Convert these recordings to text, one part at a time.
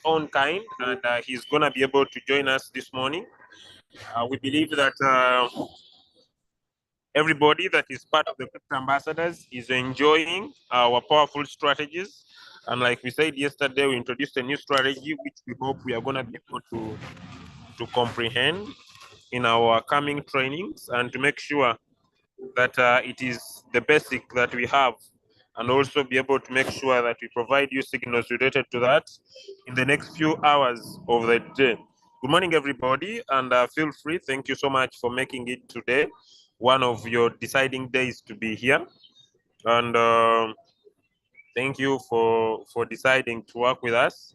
own kind, and he's going to be able to join us this morning. We believe that everybody that is part of the Crypto Ambassadors is enjoying our powerful strategies. And like we said yesterday, we introduced a new strategy, which we hope we are going to be able to comprehend in our coming trainings and to make sure that it is the basic that we have, and also be able to make sure that we provide you signals related to that in the next few hours of the day. Good morning, everybody, and feel free. Thank you so much for making it today one of your deciding days to be here. And thank you for deciding to work with us.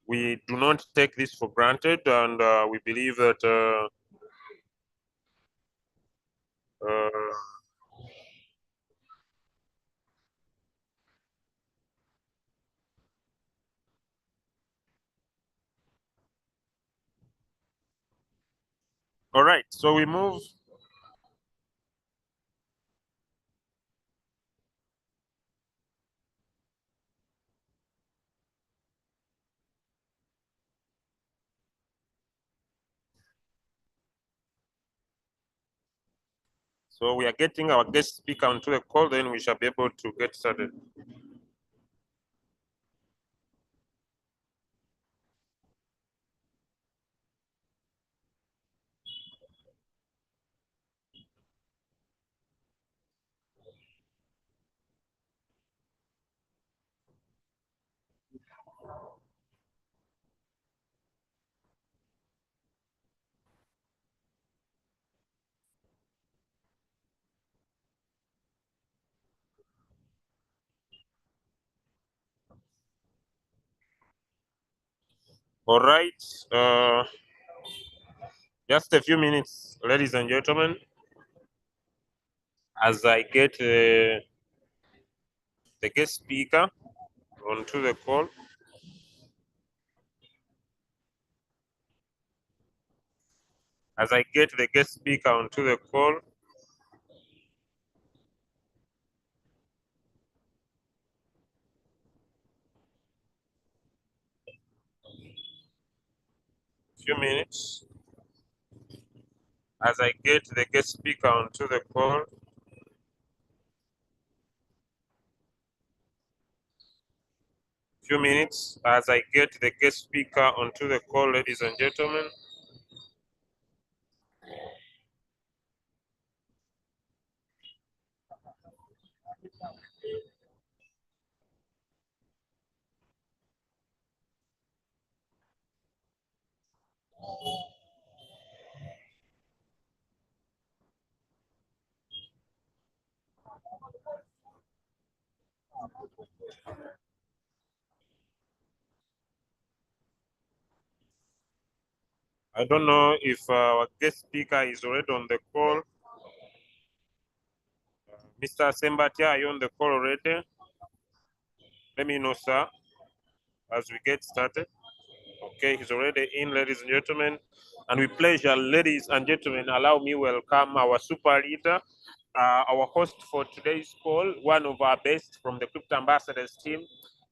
We do not take this for granted, and we believe that all right, so we move. So we are getting our guest speaker onto the call, then we shall be able to get started. All right, just a few minutes, ladies and gentlemen, as I get the guest speaker onto the call. As I get the guest speaker onto the call, few minutes. As I get the guest speaker onto the call, few minutes. As I get the guest speaker onto the call, ladies and gentlemen. I don't know if our guest speaker is already on the call. Mr. Sembatia, are you on the call already? Let me know, sir, as we get started. Okay, he's already in, ladies and gentlemen. And with pleasure, ladies and gentlemen, allow me welcome our super leader, our host for today's call, one of our best from the Crypto Ambassadors team,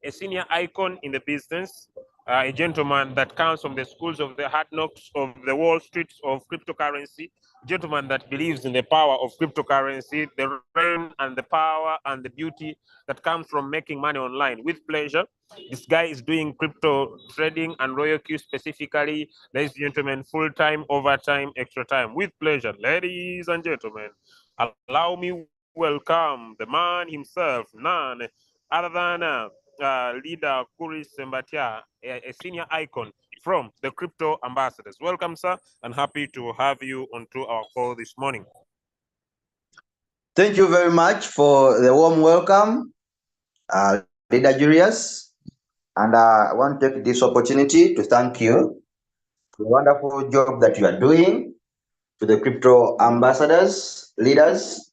a senior icon in the business, a gentleman that comes from the schools of the hard knocks of the Wall Street of cryptocurrency, gentleman that believes in the power of cryptocurrency, the reign and the power and the beauty that comes from making money online. With pleasure, this guy is doing crypto trading and royal Q specifically, ladies and gentlemen, full-time, overtime, extra time. With pleasure, ladies and gentlemen, allow me welcome the man himself, none other than leader Kuri Sembatia, a senior icon from the Crypto Ambassadors. Welcome, sir, and happy to have you onto our call this morning. Thank you very much for the warm welcome, Leader Julius. And I want to take this opportunity to thank you for the wonderful job that you are doing to the Crypto Ambassadors, leaders,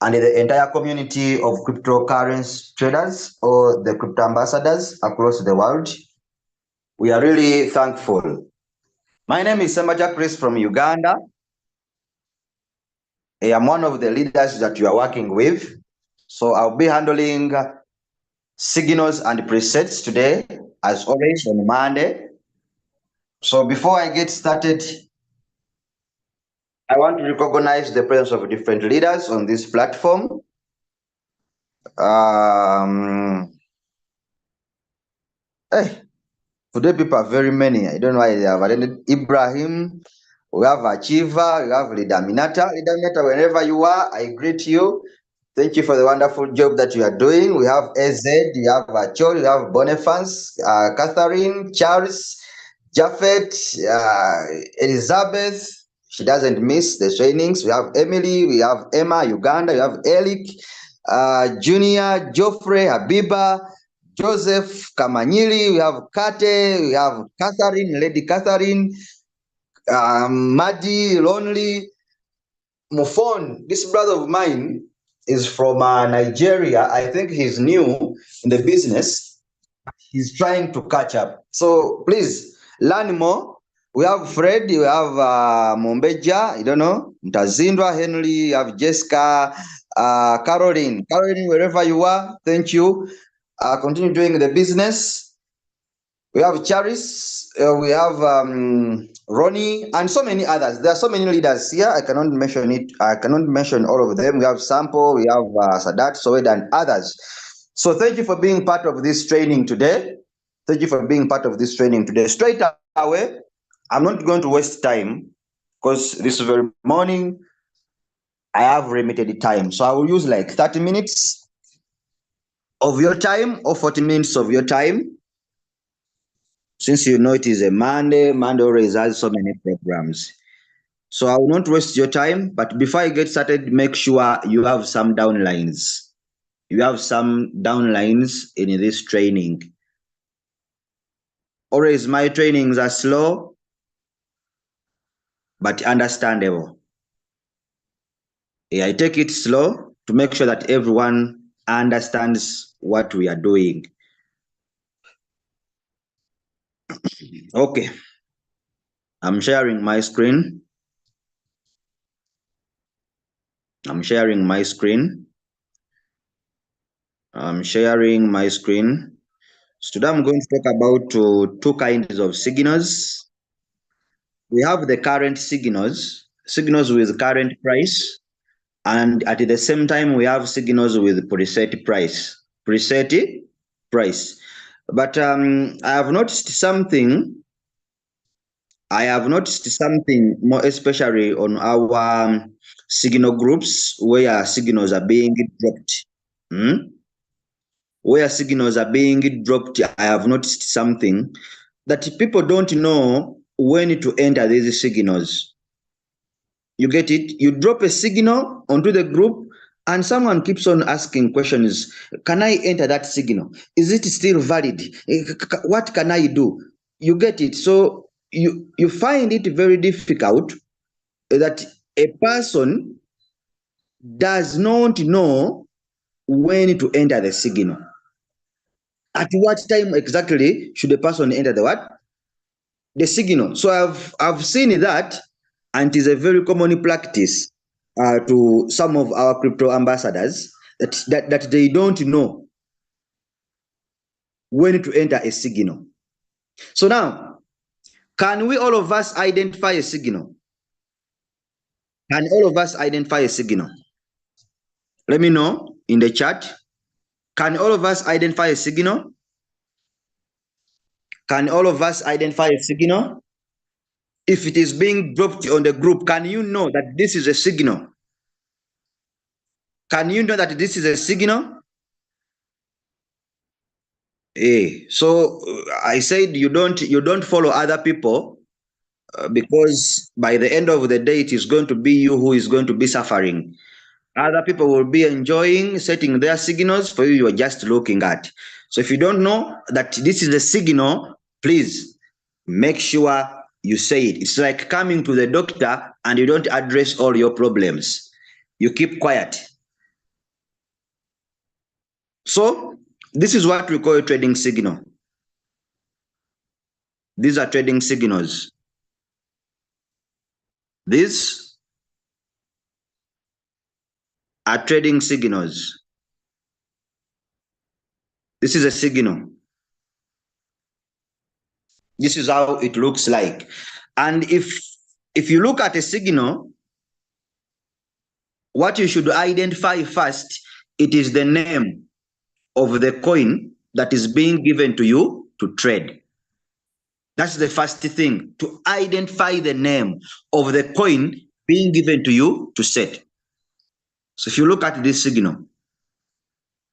and the entire community of cryptocurrency traders or the Crypto Ambassadors across the world. We are really thankful. My name is Semaja Chris from Uganda. I am one of the leaders that you are working with. So I'll be handling signals and presets today as always on Monday. So before I get started, I want to recognize the presence of different leaders on this platform. Hey, today people are very many. I don't know why they have attended. Ibrahim, we have Achieva, we have Leader Minata. Leader Minata, wherever you are, I greet you. Thank you for the wonderful job that you are doing. We have AZ, you have Achol, you have Boniface, Catherine, Charles, Japhet, Elizabeth. She doesn't miss the trainings. We have Emily, we have Emma, Uganda, we have Eric, Junior, Geoffrey, Habiba, Joseph, Kamanyili, we have Kate, we have Catherine, Lady Catherine, Madi, Lonely, Mufon. This brother of mine is from Nigeria. I think he's new in the business. He's trying to catch up. So please learn more. We have Fred, we have Mombeja, I don't know, Mtazindwa, Henry, you have Jessica, Caroline. Caroline, wherever you are, thank you. Continue doing the business. We have Charis, we have Ronnie, and so many others. There are so many leaders here. I cannot mention it. I cannot mention all of them. We have Sampo, we have Sadat, Soed, and others. So thank you for being part of this training today. Thank you for being part of this training today. Straight away, I'm not going to waste time because this very morning I have limited time. So I will use like 30 minutes of your time or 40 minutes of your time. Since you know it is a Monday, Monday always has so many programs. So I will not waste your time, but before I get started, make sure you have some downlines. You have some downlines in this training. Always my trainings are slow, but understandable. I take it slow to make sure that everyone understands what we are doing. Okay. I'm sharing my screen. I'm sharing my screen. I'm sharing my screen. So today I'm going to talk about two kinds of signals. We have the current signals, signals with current price, and at the same time we have signals with preset price. Preset price. But I have noticed something. I have noticed something more especially on our signal groups where signals are being dropped. Where signals are being dropped, I have noticed something that people don't know when to enter these signals. You get it? You drop a signal onto the group and someone keeps on asking questions. Can I enter that signal? Is it still valid? What can I do? You get it? So you find it very difficult that a person does not know when to enter the signal. At what time exactly should a person enter the what? The signal. So I've seen that, and it is a very common practice to some of our crypto ambassadors that they don't know when to enter a signal. So now, can we all of us identify a signal? Can all of us identify a signal? Let me know in the chat. Can all of us identify a signal? Can all of us identify a signal? If it is being dropped on the group, can you know that this is a signal? Can you know that this is a signal? So I said you don't follow other people because by the end of the day it is going to be you who is going to be suffering. Other people will be enjoying setting their signals for you. You are just looking at. So if you don't know that this is a signal, please make sure you say it. It's like coming to the doctor and you don't address all your problems. You keep quiet. So this is what we call a trading signal. These are trading signals. These are trading signals. This is a signal. This is how it looks like. And if you look at a signal, what you should identify first, it is the name of the coin that is being given to you to trade. That's the first thing, to identify the name of the coin being given to you to set. So if you look at this signal,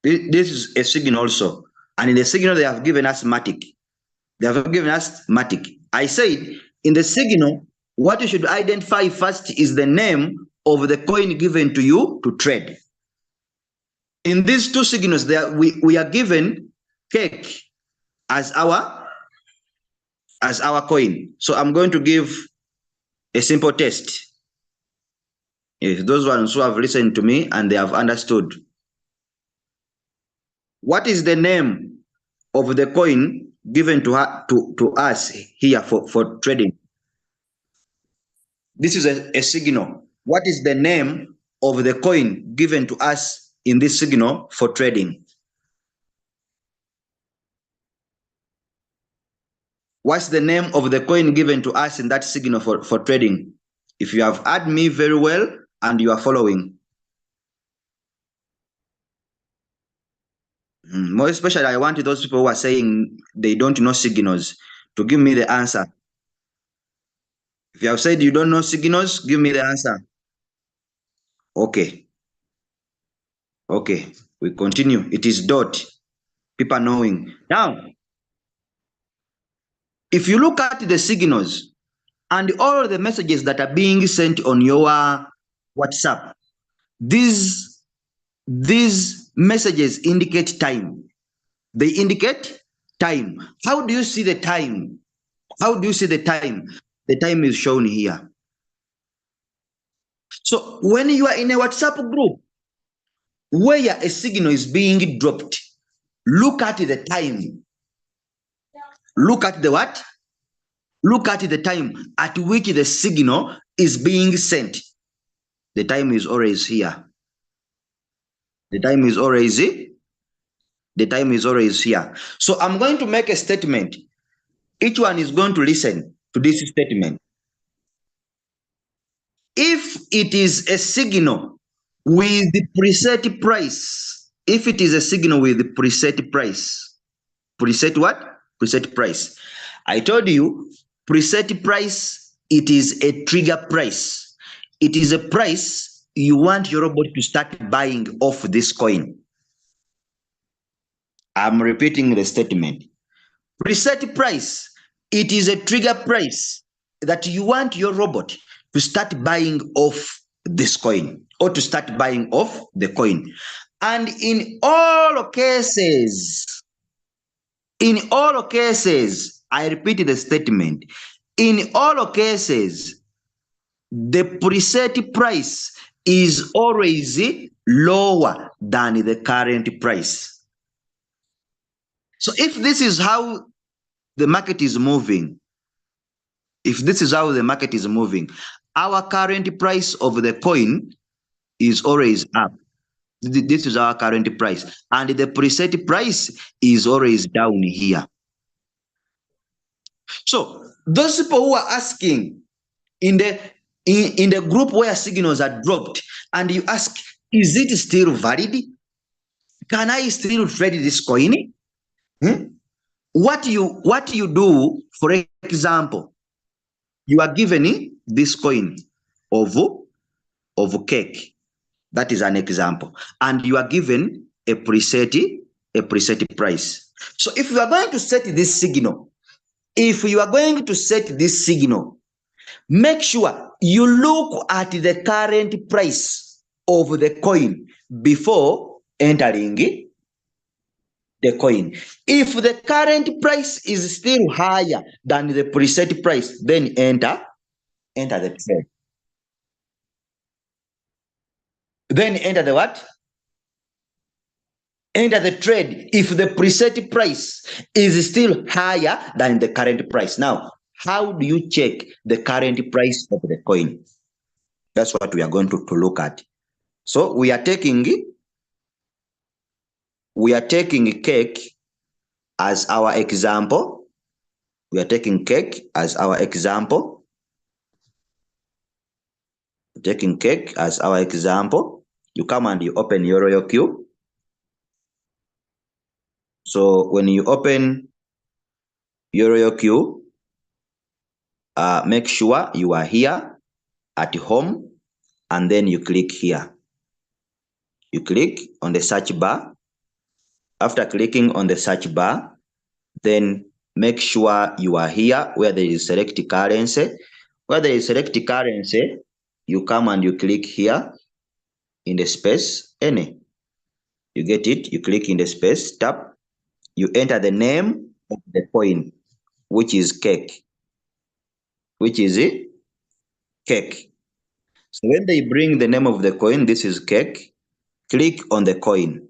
this is a signal also. And in the signal, they have given us Matic. They have given us Matic. I said, in the signal, what you should identify first is the name of the coin given to you to trade. In these two signals, we are given cake as our coin. So I'm going to give a simple test. If those ones who have listened to me and they have understood. What is the name of the coin given to us here for trading? This is a signal. What is the name of the coin given to us in this signal for trading? What's the name of the coin given to us in that signal for trading? If you have heard me very well and you are following. More especially, I want those people who are saying they don't know signals to give me the answer. If you have said you don't know signals, give me the answer. Okay. Okay, we continue. It is dot. People knowing. Now, if you look at the signals and all the messages that are being sent on your WhatsApp, these messages indicate time. They indicate time. How do you see the time? How do you see the time? The time is shown here. So when you are in a WhatsApp group where a signal is being dropped, look at the time. Look at the what? Look at the time at which the signal is being sent. The time is always here. The time is always here. So I'm going to make a statement. Each one is going to listen to this statement. If it is a signal with the preset price, if it is a signal with the preset price, preset what? Preset price. I told you, preset price, it is a trigger price. It is a price you want your robot to start buying off this coin. I'm repeating the statement. Preset price, it is a trigger price that you want your robot to start buying off this coin or to start buying off the coin. And in all cases, I repeat the statement, in all cases, the preset price is always lower than the current price. So if this is how the market is moving, our current price of the coin is always up. This is our current price. And the preset price is always down here. So those people who are asking in the group where signals are dropped, and you ask, is it still valid? Can I still trade this coin? What you do, for example, you are given this coin of cake. That is an example. And you are given a preset price. So if you are going to set this signal, make sure you look at the current price of the coin before entering the coin. If the current price is still higher than the preset price, then enter the trade. Then enter the what? Enter the trade if the preset price is still higher than the current price. Now, how do you check the current price of the coin? That's what we are going to look at. So we are taking cake as our example. We are taking cake as our example. Taking cake as our example. You come and you open your royal queue. So when you open your royal queue, make sure you are here at home, and then you click here. You click on the search bar. After clicking on the search bar, then make sure you are here where there is select currency. Where there is select currency, you come and you click here in the space any. You get it? You click in the space, tap. You enter the name of the coin, which is cake. Which is it? Cake. So when they bring the name of the coin, this is cake. Click on the coin.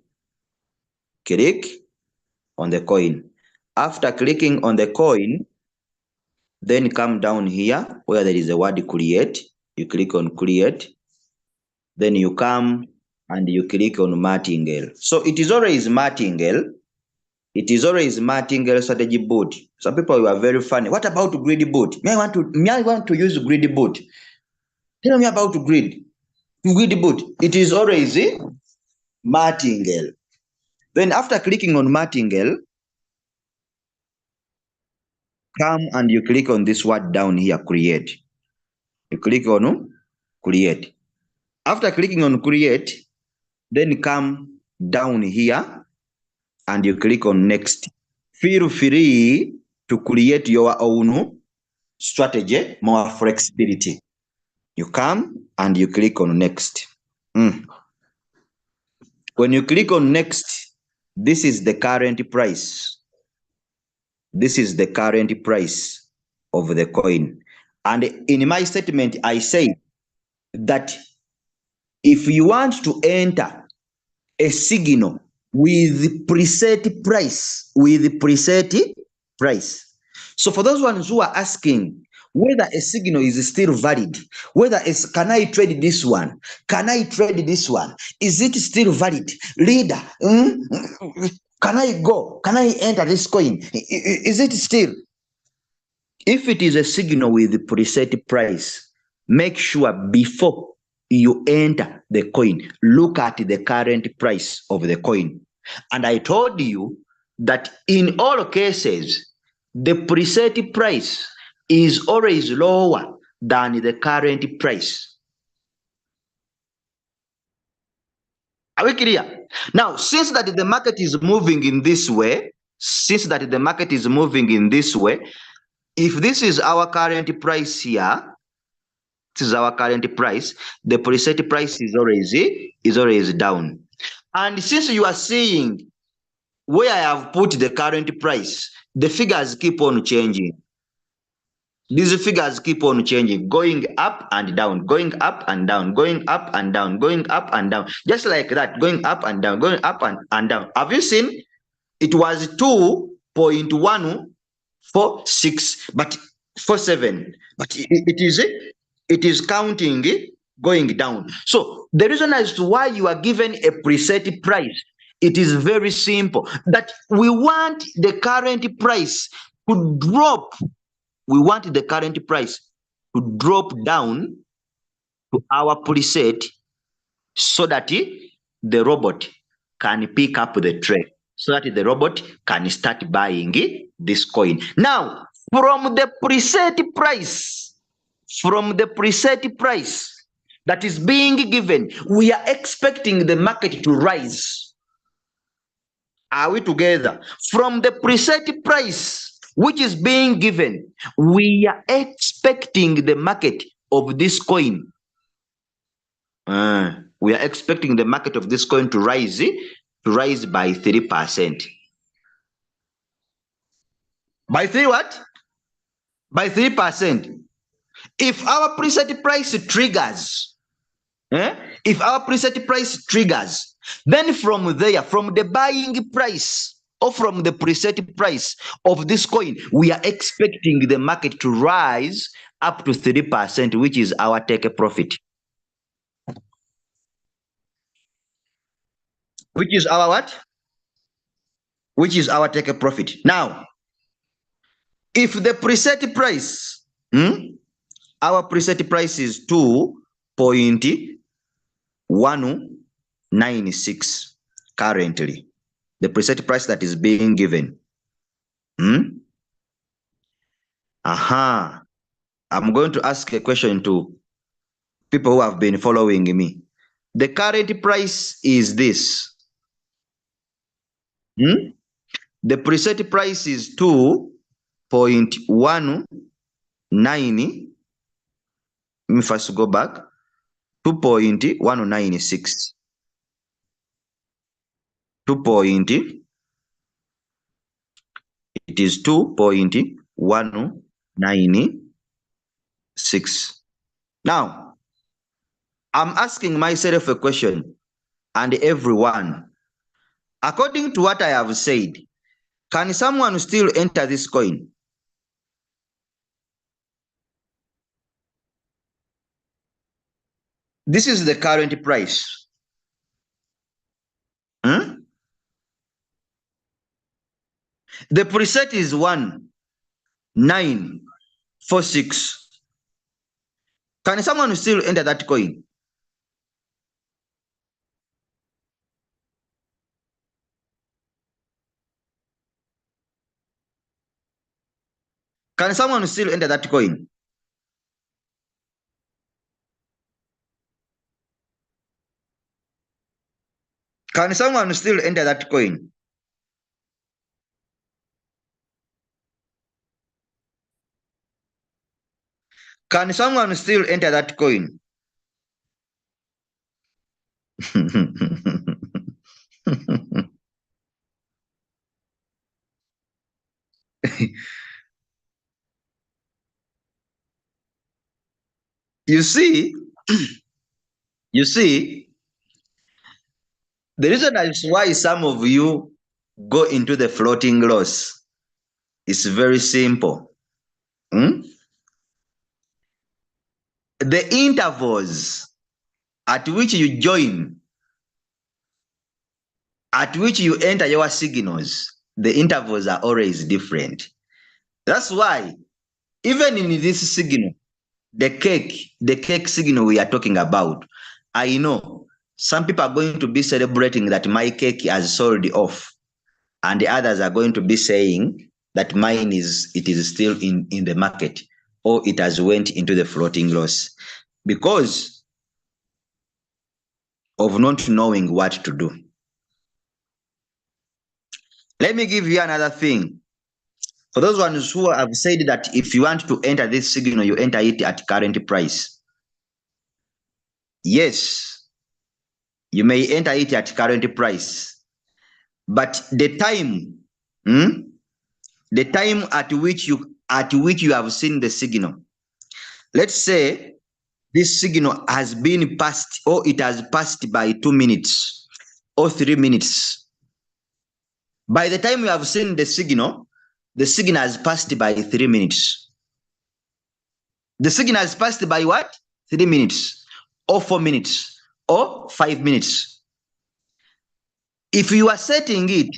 Click on the coin. After clicking on the coin, then come down here where there is a word create. You click on create. Then you come and you click on martingale. So it is always martingale. It is always martingale strategy boot. Some people were very funny. What about greedy boot? I want to use greedy boot. Tell me about greedy boot. It is always martingale. Then after clicking on martingale, come and you click on this word down here, create. You click on create. After clicking on create, then come down here and you click on next. Feel free to create your own strategy, more flexibility. You come and you click on next. When you click on next, this is the current price. This is the current price of the coin. And in my statement, I say that if you want to enter a signal with preset price, so for those ones who are asking whether a signal is still valid, can I trade this one? Can I trade this one? Is it still valid? Leader, can I go? Can I enter this coin? Is it still? If it is a signal with the preset price, make sure before you enter the coin, look at the current price of the coin. And I told you that in all cases, the preset price is always lower than the current price. Are we clear? Now, since that the market is moving in this way, if this is our current price here, this is our current price, the preset price is always down. And since you are seeing where I have put the current price, the figures keep on changing. These figures keep on changing, going up and down, going up and down, going up and down, going up and down, just like that, going up and down, going up and down. Have you seen? It was 2.146, but 47, but it is counting going down. So the reason as to why you are given a preset price, it is very simple, that we want the current price to drop. We want the current price to drop down to our preset so that the robot can pick up the trade, so that the robot can start buying this coin. Now, from the preset price that is being given, we are expecting the market to rise. Are we together? From the preset price which is being given, we are expecting the market of this coin. We are expecting the market of this coin to rise by 3%. By 3 what? By 3%. If our preset price triggers, then from there, from the buying price or from the preset price of this coin, we are expecting the market to rise up to 3%, which is our take profit. Which is our what? Which is our take profit. Now, If the preset price, our preset price is 2.196 currently, the preset price that is being given. I'm going to ask a question to people who have been following me. The current price is this. The preset price is 2.19. Let me first go back. 2.196. It is 2.196. Now, I'm asking myself a question, and everyone. According to what I have said, can someone still enter this coin? This is the current price. The preset is 1946. Can someone still enter that coin? Can someone still enter that coin? Can someone still enter that coin? Can someone still enter that coin? You see, the reason is why some of you go into the floating loss is very simple. The intervals at which you join, at which you enter your signals, the intervals are always different. That's why even in this signal, the cake signal we are talking about, I know some people are going to be celebrating that my cake has sold off, and the others are going to be saying that mine is still in the market, or it has went into the floating loss because of not knowing what to do. Let me give you another thing. For those ones who have said that if you want to enter this signal, you enter it at current price. Yes, you may enter it at current price, but the time at which you have seen the signal, let's say this signal has been passed, or it has passed by 2 minutes or 3 minutes. By the time you have seen the signal has passed by 3 minutes. The signal has passed by what? 3 minutes or 4 minutes or 5 minutes. If you are setting it,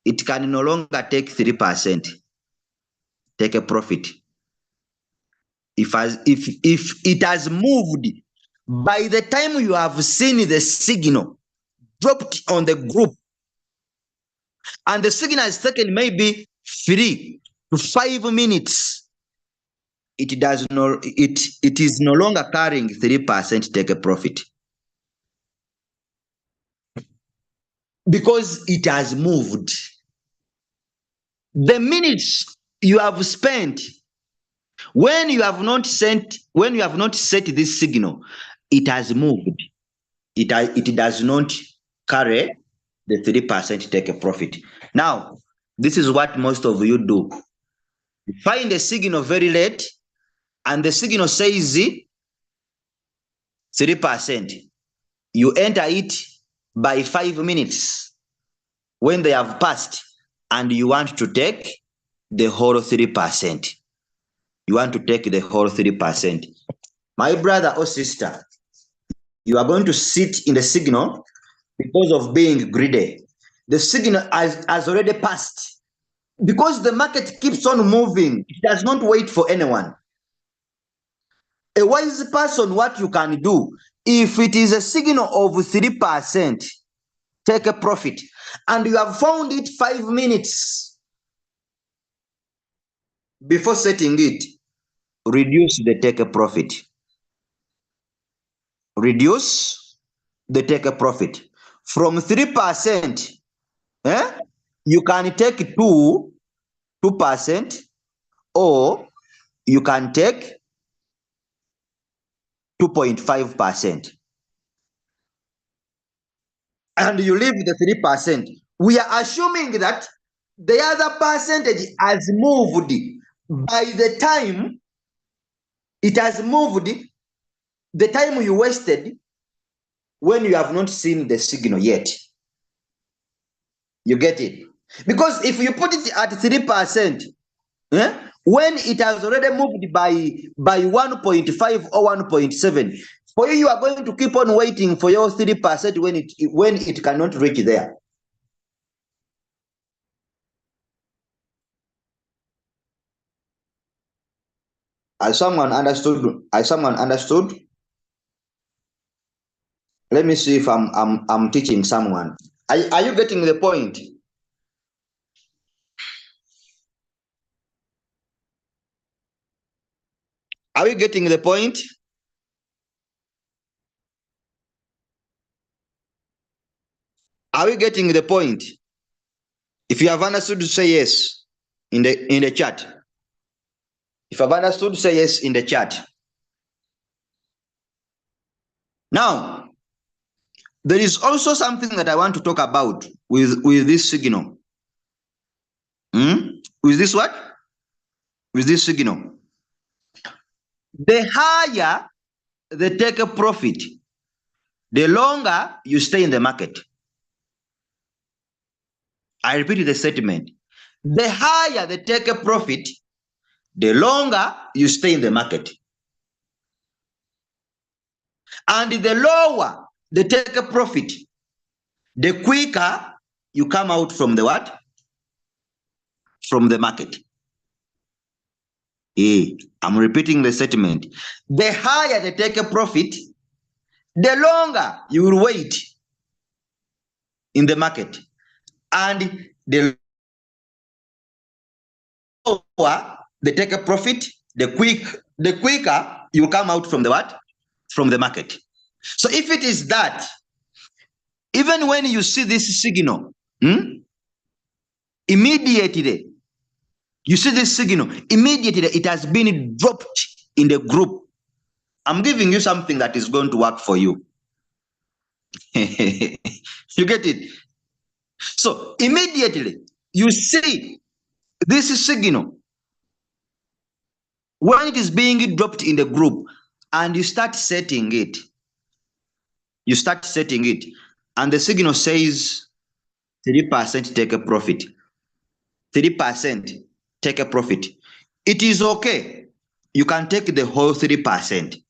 it can no longer take 3%. Take a profit. If it has moved, by the time you have seen the signal dropped on the group, and the signal is taken maybe 3 to 5 minutes, it is no longer carrying 3% take a profit, because it has moved. The minutes you have spent when you have not set this signal, it has moved. It does not carry the 3% take a profit. Now, this is what most of you do. You find a signal very late, and the signal says 3%. You enter it by 5 minutes when they have passed, and you want to take the whole 3%. You want to take the whole 3%. My brother or sister, you are going to sit in the signal because of being greedy. The signal has already passed. Because the market keeps on moving, it does not wait for anyone. A wise person, what you can do, if it is a signal of 3%, take a profit, and you have found it 5 minutes before setting it, reduce the take a profit. Reduce the take a profit. From 3%, you can take 2%, or you can take 2.5%. And you leave the 3%. We are assuming that the other percentage has moved. By the time it has moved, the time you wasted when you have not seen the signal yet. You get it? Because if you put it at 3%, when it has already moved by 1.5 or 1.7, for you are going to keep on waiting for your 3% when it cannot reach there. Has someone understood? Let me see if I'm teaching someone. Are you getting the point? Are we getting the point? Are we getting the point? If you have understood, say yes in the chat. If I've understood, say yes in the chat. Now, there is also something that I want to talk about with this signal. With this what? With this signal. The higher the take a profit, the longer you stay in the market. I repeat the statement. The higher the take a profit, the longer you stay in the market. And the lower the take a profit, the quicker you come out from the what? From the market. I'm repeating the statement. The higher the take a profit, the longer you will wait in the market. And the lower the take a profit, the quicker you will come out from the what? From the market. So if it is that, even when you see this signal, immediately, you see this signal, immediately it has been dropped in the group. I'm giving you something that is going to work for you. You get it? So immediately you see this signal when it is being dropped in the group, and you start setting it. You start setting it, and the signal says 3% take a profit. 3% take a profit. It is okay. You can take the whole 3%.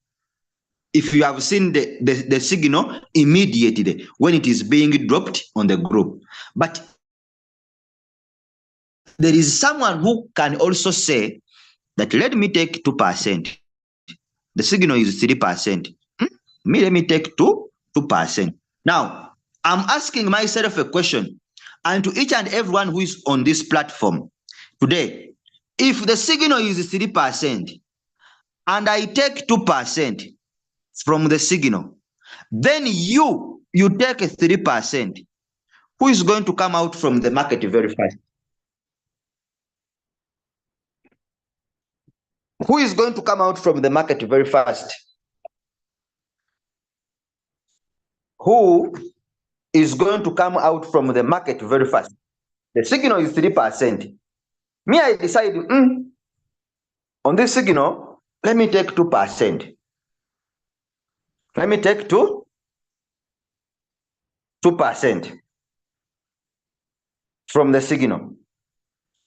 If you have seen the signal immediately when it is being dropped on the group. But there is someone who can also say that let me take 2%. The signal is 3%. Let me take 2%. Now, I'm asking myself a question, and to each and everyone who is on this platform today, if the signal is 3% and I take 2% from the signal, then you take 3%. Who is going to come out from the market very fast? Who is going to come out from the market very fast? Who is going to come out from the market very fast? The signal is 3%. Me, I decide, on this signal, let me take 2%. Let me take 2% from the signal.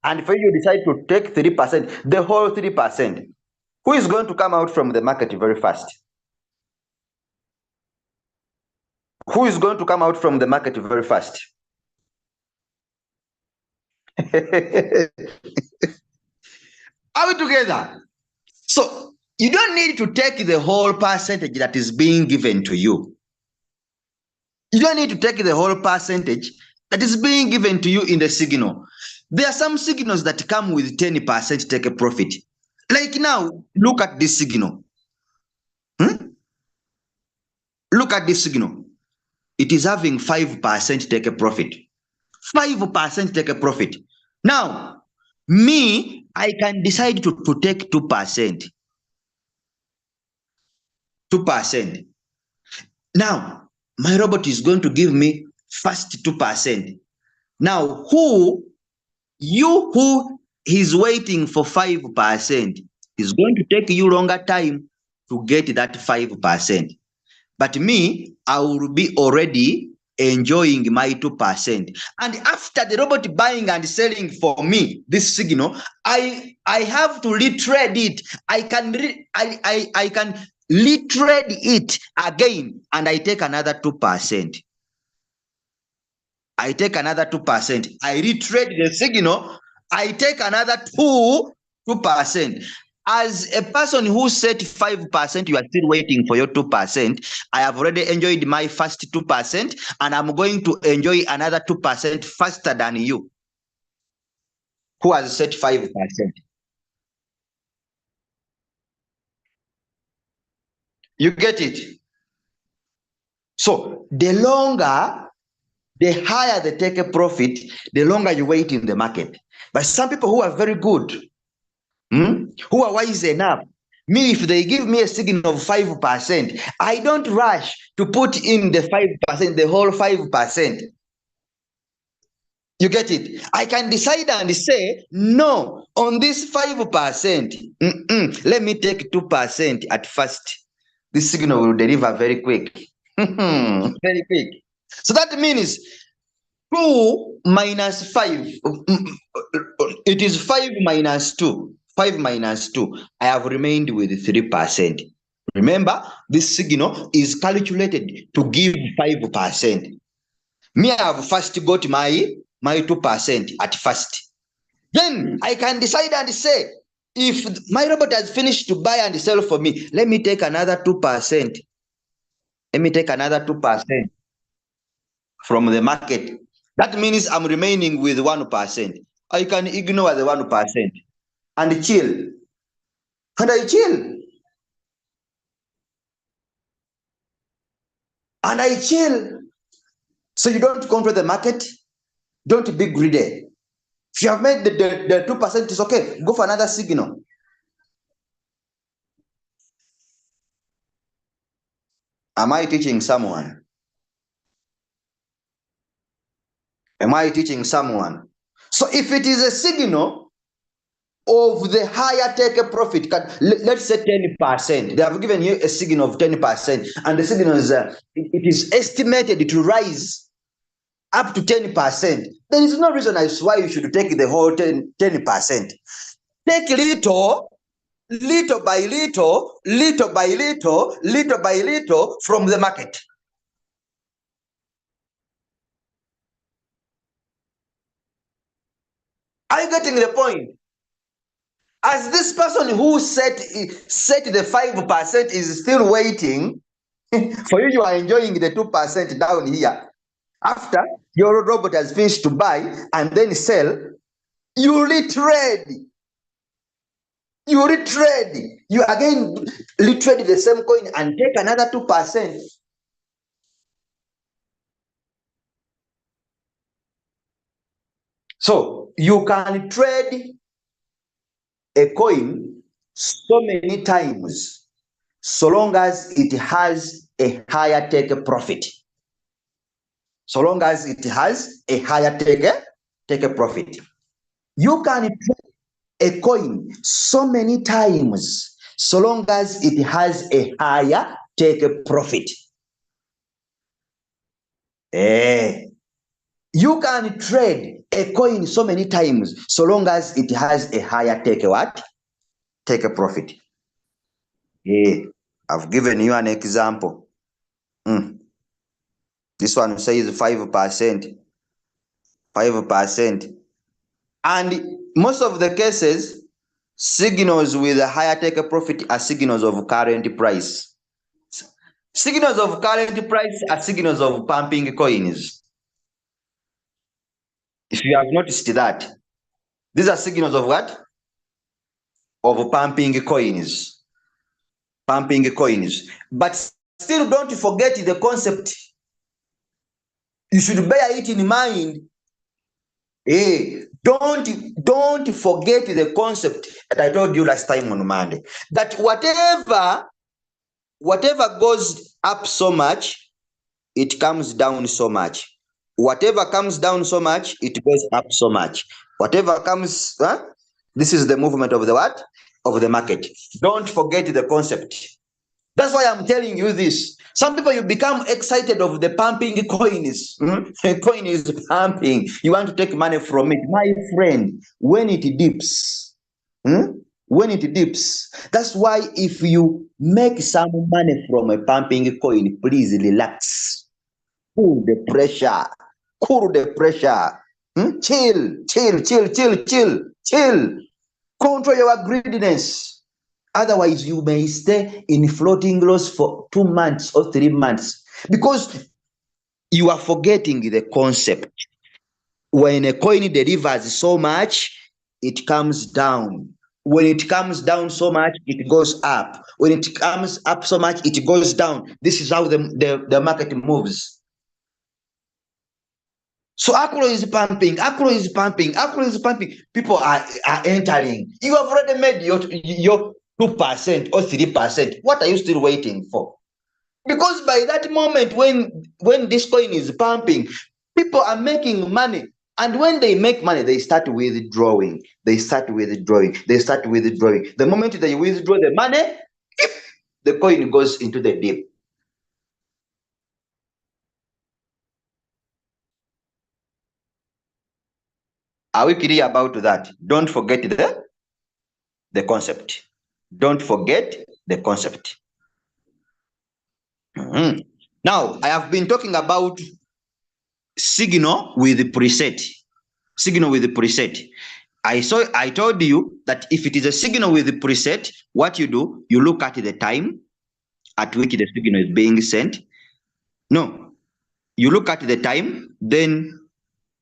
And for you decide to take 3%, the whole 3%. Who is going to come out from the market very fast? Who is going to come out from the market very fast? Are we together? So you don't need to take the whole percentage that is being given to you. You don't need to take the whole percentage that is being given to you in the signal. There are some signals that come with 10% take a profit. Like now, look at this signal. Look at this signal. It is having 5% take a profit. 5% take a profit. Now, me, I can decide to take 2%. 2%. Now, my robot is going to give me first 2%. Now, who is waiting for 5% is going to take you longer time to get that 5%. But me, I will be already enjoying my 2%. And after the robot buying and selling for me this signal, I have to retrade it. I can retrade it again, and I take another 2%. I take another 2%. I retrade the signal. I take another 2%. As a person who set 5%, you are still waiting for your 2%. I have already enjoyed my first 2%, and I'm going to enjoy another 2% faster than you, who has set 5%. You get it? So the higher they take a profit, the longer you wait in the market. But some people who are very good, who are wise enough, me, if they give me a signal of 5%, I don't rush to put in the 5%, the whole 5%. You get it? I can decide and say, no, on this 5%, let me take 2% at first. This signal will deliver very quick. Very quick. So that means 2 minus 5, it is 5 minus 2. 5 minus 2, I have remained with 3%. Remember, this signal is calculated to give 5%. Me, I have first got my 2% at first. Then I can decide and say, if my robot has finished to buy and sell for me, let me take another 2%. Let me take another 2% from the market. That means I'm remaining with 1%. I can ignore the 1% and chill. And I chill. And I chill. So you don't control the market. Don't be greedy. If you have made the 2%, it's okay. Go for another signal. Am I teaching someone? Am I teaching someone? So if it is a signal of the higher take a profit, let's say 10%. They have given you a signal of 10%, and the signal is it is estimated to rise up to 10%. There is no reason as why you should take the whole 10%. Take little by little, little by little, little by little from the market. Are you getting the point? As this person who set the 5% is still waiting for you, you are enjoying the 2% down here. After your robot has finished to buy and then sell, you retrade. You again retrade the same coin and take another 2%. So you can trade a coin so many times, so long as it has a higher take profit. So long as it has a higher take a profit. You can trade a coin so many times, so long as it has a higher take a profit. You can trade a coin so many times, so long as it has a higher take a what? Take a profit. I've given you an example. This one says 5%. 5%. And most of the cases, signals with a higher take profit are signals of current price. Signals of current price are signals of pumping coins. If you have noticed that, these are signals of what? Of pumping coins. Pumping coins. But still don't forget the concept. You should bear it in mind. Hey, don't forget the concept that I told you last time on Monday. That whatever goes up so much, it comes down so much. Whatever comes down so much, it goes up so much. Whatever comes, this is the movement of the what? Of the market. Don't forget the concept. That's why I'm telling you this. Some people, you become excited of the pumping coins. The coin is pumping. You want to take money from it. My friend, when it dips, when it dips, that's why if you make some money from a pumping coin, please relax. Cool the pressure. Cool the pressure. Chill. Control your greediness. Otherwise, you may stay in floating loss for 2 months or 3 months because you are forgetting the concept. When a coin delivers so much, it comes down. When it comes down so much, it goes up. When it comes up so much, it goes down. This is how the market moves. So Acro is pumping. People are entering. You have already made your 2% or 3%. What are you still waiting for? Because by that moment, when this coin is pumping, people are making money. And when they make money, they start withdrawing. The moment they withdraw the money, the coin goes into the dip. Are we clear about that? Don't forget the concept. Don't forget the concept. Now, I have been talking about signal with the preset. Signal with the preset. I told you that if it is a signal with the preset, what you do, you look at the time at which the signal is being sent. No, you look at the time, then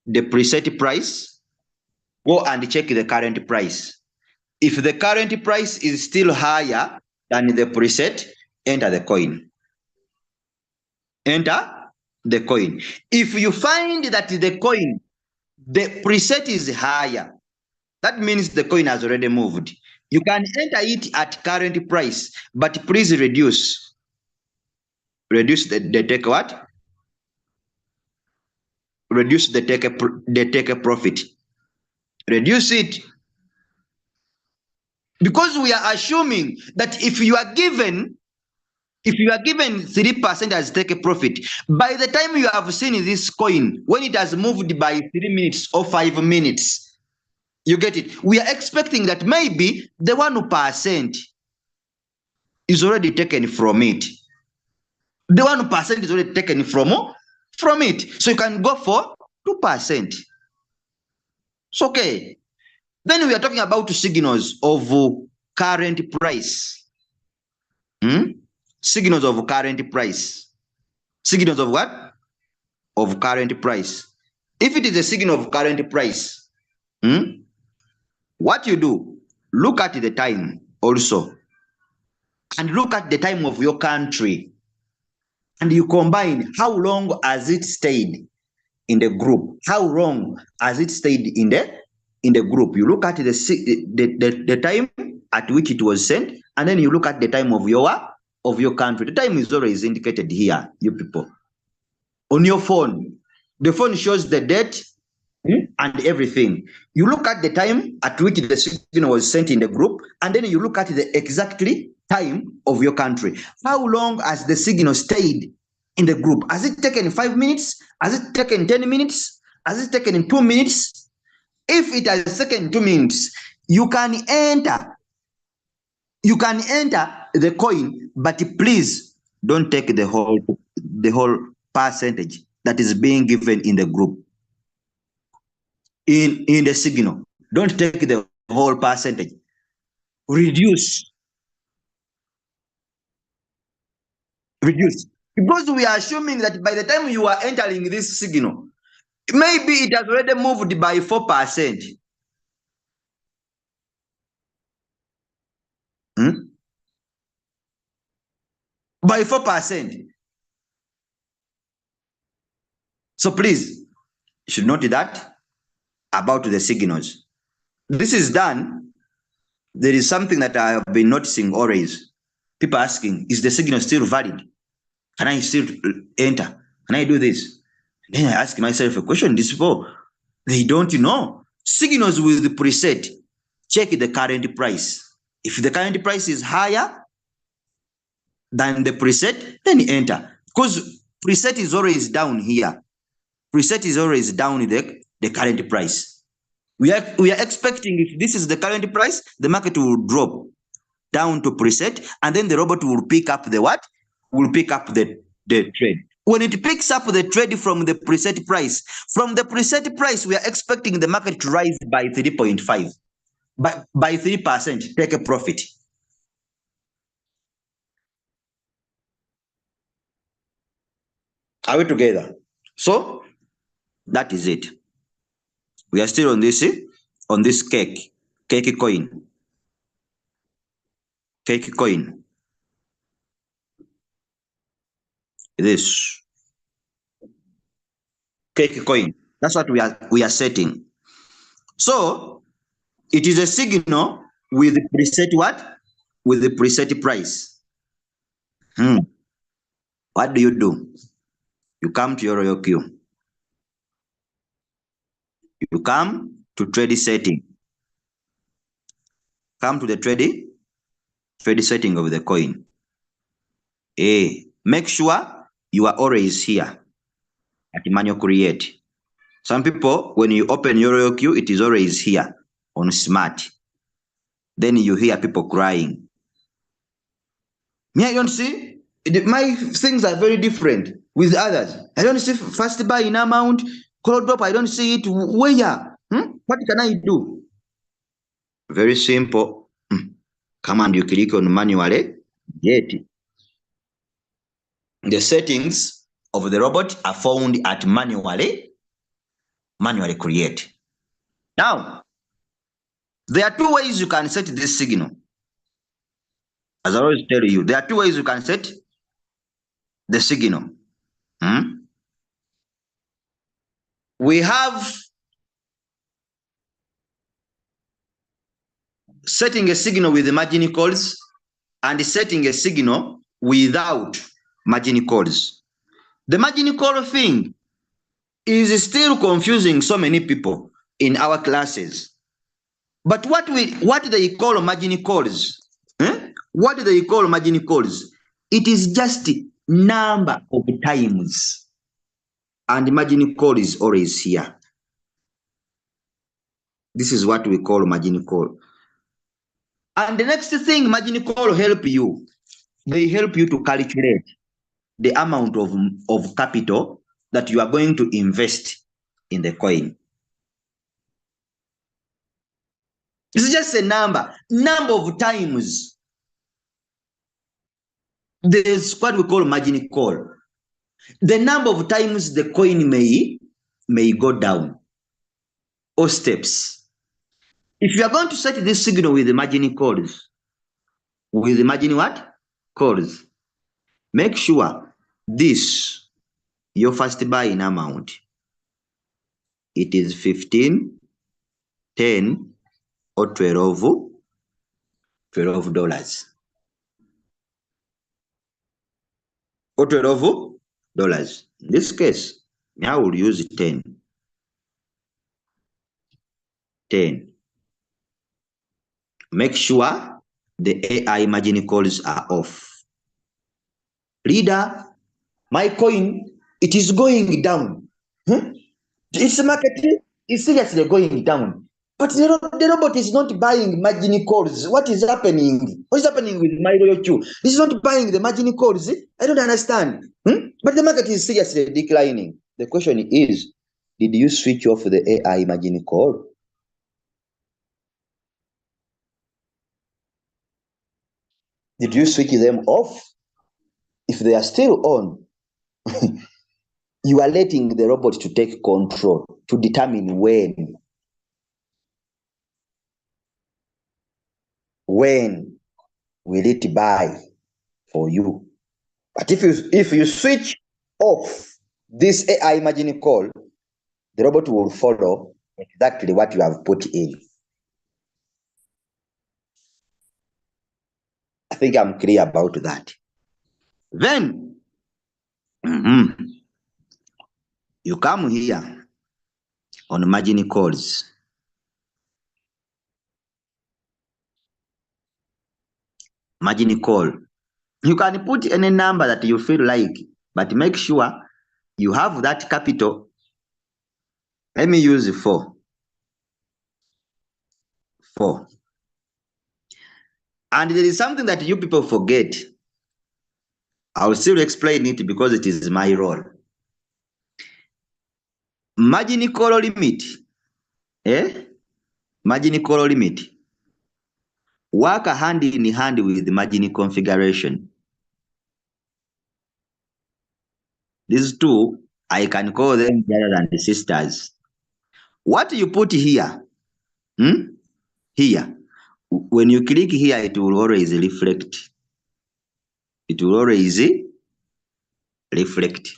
the preset price, go and check the current price. If the current price is still higher than the preset, enter the coin. Enter the coin. If you find that the coin, the preset is higher, that means the coin has already moved. You can enter it at current price, but please reduce the take what? Reduce the take profit. Reduce it. Because we are assuming that if you are given 3% as take a profit, by the time you have seen this coin, when it has moved by 3 minutes or 5 minutes, you get it. We are expecting that maybe the 1% is already taken from it. The 1% is already taken from it. So you can go for 2%. It's okay. Then we are talking about signals of current price. Signals of current price. Signals of what? Of current price. If it is a signal of current price, what you do, look at the time also. And look at the time of your country. And you combine how long has it stayed in the group? How long has it stayed in the group? You look at the time at which it was sent, and then you look at the time of your country. The time is always indicated here, you people. On your phone, the phone shows the date and everything. You look at the time at which the signal was sent in the group, and then you look at the exactly time of your country. How long has the signal stayed in the group? Has it taken 5 minutes? Has it taken 10 minutes? Has it taken 2 minutes? If it has taken 2 minutes, you can enter the coin, but please don't take the whole percentage that is being given in the group, in the signal. Don't take the whole percentage. Reduce. Reduce. Because we are assuming that by the time you are entering this signal, maybe it has already moved by 4%. By 4%. So please, you should note that about the signals. This is done. There is something that I have been noticing always. People asking, is the signal still valid? Can I still enter? Can I do this? Then I ask myself a question. These people, they don't know. Signals with the preset, check the current price. If the current price is higher than the preset, then enter. Because preset is always down here. Preset is always down the current price. We are expecting if this is the current price, the market will drop down to preset, and then the robot will pick up the what? Will pick up the trade. When it picks up the trade from the preset price, we are expecting the market to rise by 3.5. By 3%, take a profit. Are we together? So that is it. We are still on this cake coin. Cake coin. This cake coin. That's what we are setting. So it is a signal with the preset what? With the preset price. What do? You come to your royal queue. You come to trade setting. Come to the trade setting of the coin. Make sure you are always here at manual create. Some people, when you open your royal queue, it is always here on smart. Then you hear people crying. Me, I don't see. My things are very different with others. I don't see fast buy in amount, call drop. I don't see it. Where? What can I do? Very simple. Come and you click on manually. Get it. The settings of the robot are found at manually create. Now, there are two ways you can set this signal. As I always tell you, there are two ways you can set the signal. We have setting a signal with the margin calls and setting a signal without margin calls. The margin call thing is still confusing so many people in our classes. But what they call margin calls? What do they call margin calls? It is just number of times, and margin call is always here. This is what we call margin call. And the next thing margin call help you. They help you to calculate the amount of capital that you are going to invest in the coin. It's just a number of times. There's what we call margin call. The number of times the coin may go down, or steps. If you are going to set this signal with the margin calls, with the margin what? Calls, make sure this, your first buying amount, it is 15, 10, or $12. Or $12. In this case, I will use 10. 10. Make sure the AI margin calls are off. Reader, my coin, it is going down. Its market is seriously going down. But the robot is not buying margin calls. What is happening? What is happening with my royal queue? It's not buying the margin calls. I don't understand. But the market is seriously declining. The question is, did you switch off the AI margin call? Did you switch them off? If they are still on, you are letting the robot to take control to determine when will it buy for you. But if you switch off this AI margin call, the robot will follow exactly what you have put in. I think I'm clear about that. Then you come here on margin calls. Margin call. You can put any number that you feel like, but make sure you have that capital. Let me use 4. 4. And there is something that you people forget. I will still explain it because it is my role. Margin call limit. Margin call limit. Work hand in hand with the margin configuration. These two, I can call them brothers and sisters. What you put here, here, when you click here, it will always reflect. It will always reflect.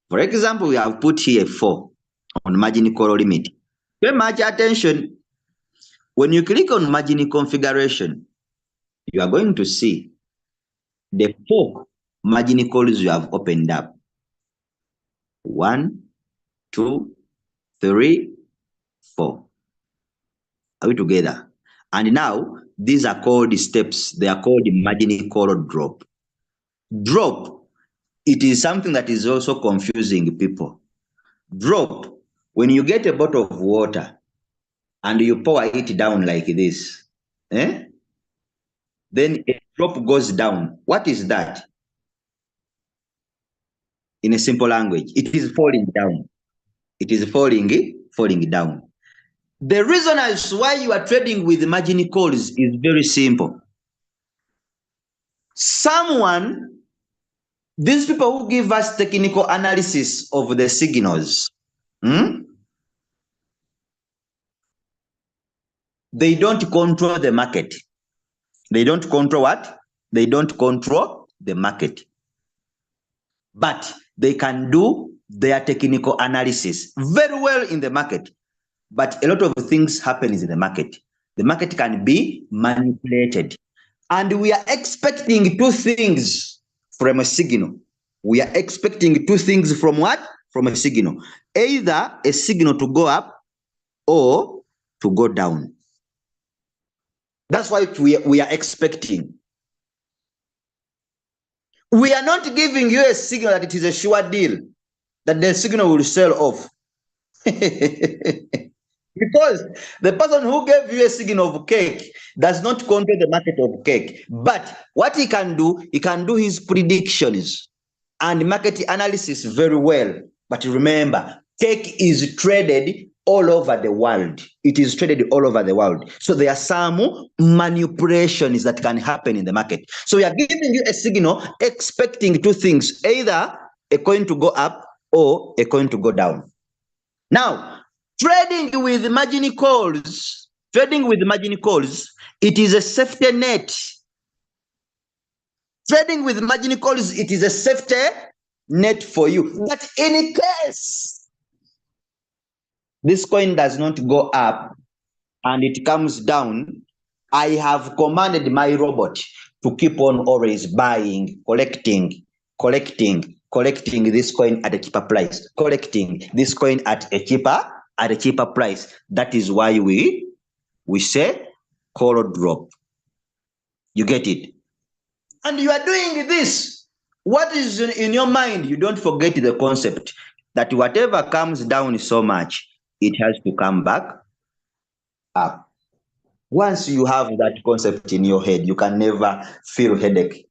For example, we have put here 4 on margin call limit. Pay much attention. When you click on margin configuration, you are going to see the 4 margin calls you have opened up. 1, 2, 3, 4. Are we together? And now these are called steps. They are called margin call drop. Drop, it is something that is also confusing people. Drop, when you get a bottle of water and you pour it down like this, then a drop goes down. What is that? In a simple language, it is falling down. It is falling down. The reason as why you are trading with margin calls is very simple. These people who give us technical analysis of the signals, they don't control the market. They don't control what? They don't control the market. But they can do their technical analysis very well in the market. But a lot of things happen in the market. The market can be manipulated. And we are expecting 2 things from a signal. We are expecting 2 things from what? From a signal. Either a signal to go up or to go down. That's what we are expecting. We are not giving you a signal that it is a sure deal, that the signal will sell off. Because the person who gave you a signal of cake does not control the market of cake. But what he can do his predictions and market analysis very well. But remember, cake is traded all over the world. It is traded all over the world. So there are some manipulations that can happen in the market. So we are giving you a signal expecting 2 things, either a coin to go up or a coin to go down. Now, trading with margin calls, it is a safety net. Trading with margin calls, it is a safety net for you. That in case this coin does not go up and it comes down, I have commanded my robot to keep on always buying, collecting this coin at a cheaper price, collecting this coin at a cheaper price. That is why we say call drop. You get it? And you are doing this. What is in your mind? You don't forget the concept that whatever comes down so much, it has to come back up. Once you have that concept in your head, you can never feel headache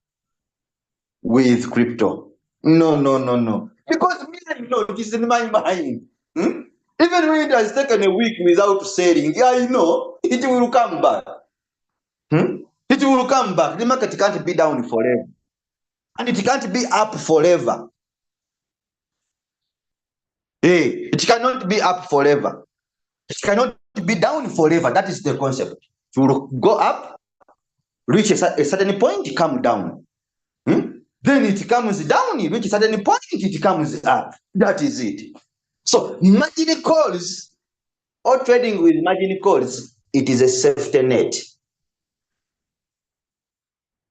with crypto. No. Because me, I know it is in my mind. Even when it has taken a week without selling, I know it will come back. It will come back. The market can't be down forever. And it can't be up forever. Hey, it cannot be up forever. It cannot be down forever. That is the concept. It will go up, reach a certain point, come down. Then it comes down, it reaches a certain point, it comes up. That is it. So margin calls or trading with margin calls, it is a safety net.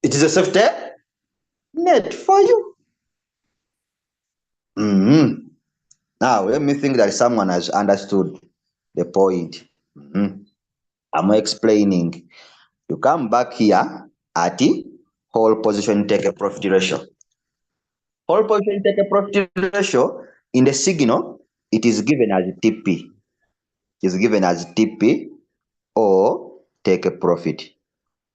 It is a safety net for you. Now let me think that someone has understood the point. I'm explaining. You come back here at the whole position take a profit ratio. Whole position take a profit ratio in the signal, it is given as TP. It is given as TP or take a profit.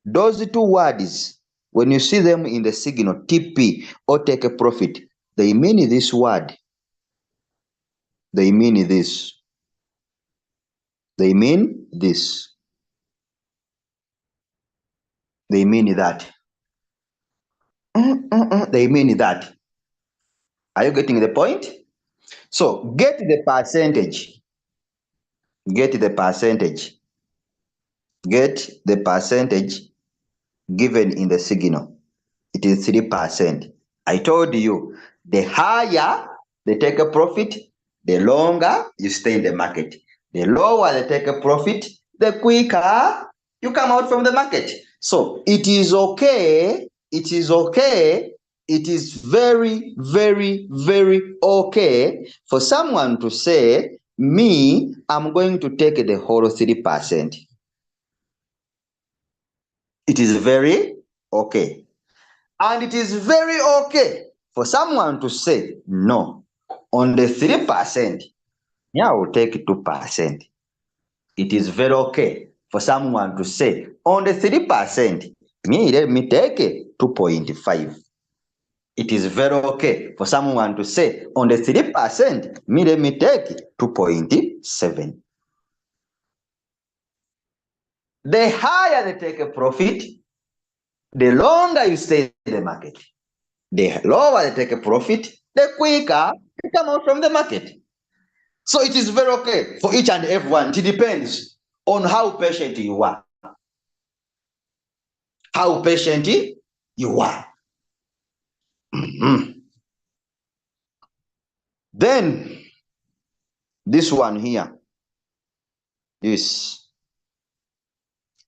Those two words, when you see them in the signal TP or take a profit, they mean this word. They mean this. They mean this. They mean that. They mean that. Are you getting the point? So get the percentage. Get the percentage. Get the percentage given in the signal. It is 3%. I told you, the higher they take a profit, the longer you stay in the market. The lower they take a profit, the quicker you come out from the market. So it is okay. It is okay. It is very, very, very okay for someone to say, me, I'm going to take the whole 3%. It is very okay. And it is very okay for someone to say, no, on the 3%, yeah, I will take 2%. It is very okay for someone to say, on the 3%, let me take 2.5. It is very okay for someone to say, on the 3%, let me take 2.7. The higher they take a profit, the longer you stay in the market. The lower they take a profit, the quicker you come out from the market. So it is very okay for each and everyone. It depends on how patient you are. How patient you are. Then this one here is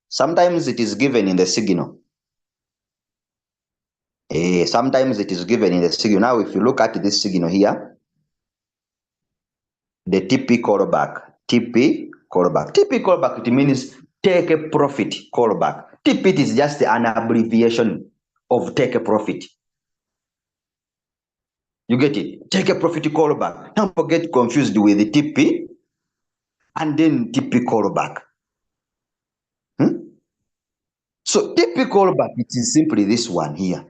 sometimes it is given in the signal. Sometimes it is given in the signal. Now, if you look at this signal here, the TP callback. TP callback. TP callback, it means take a profit callback. TP is just an abbreviation of take a profit. You get it? Take a profit callback. Don't get confused with the TP and then TP callback. So TP callback, it is simply this one here.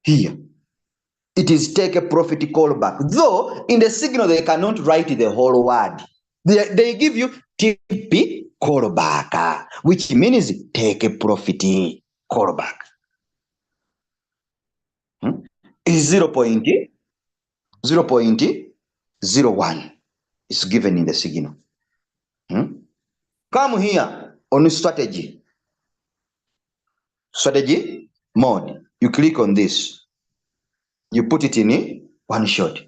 Here. It is take a profit callback. Though in the signal they cannot write the whole word. They give you TP callback, which means take a profit callback. Is 0.01 is given in the signal. Come here on strategy. Strategy mode. You click on this. You put it in one shot.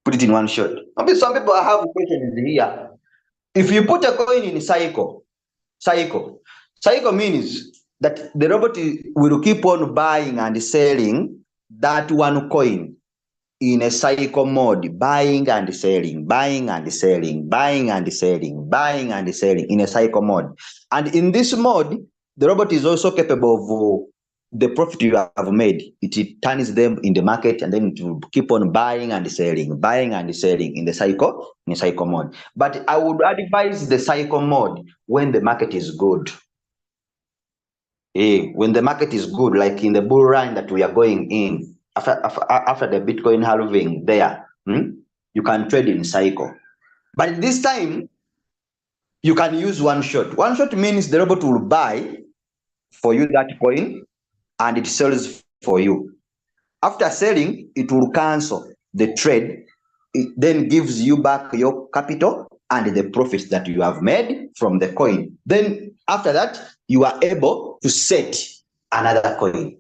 Put it in one shot. Maybe some people have questions here. If you put a coin in cycle means that the robot will keep on buying and selling that one coin in a cycle mode, buying and selling, buying and selling, buying and selling, buying and selling in a cycle mode. And in this mode, the robot is also capable of the profit you have made. It turns them in the market and then it will keep on buying and selling in the cycle mode. But I would advise the cycle mode when the market is good. When the market is good, like in the bull run that we are going in, after the Bitcoin halving there, you can trade in cycle. But this time, you can use one shot. One shot means the robot will buy for you that coin and it sells for you. After selling, it will cancel the trade. It then gives you back your capital and the profits that you have made from the coin. Then after that, you are able to set another coin.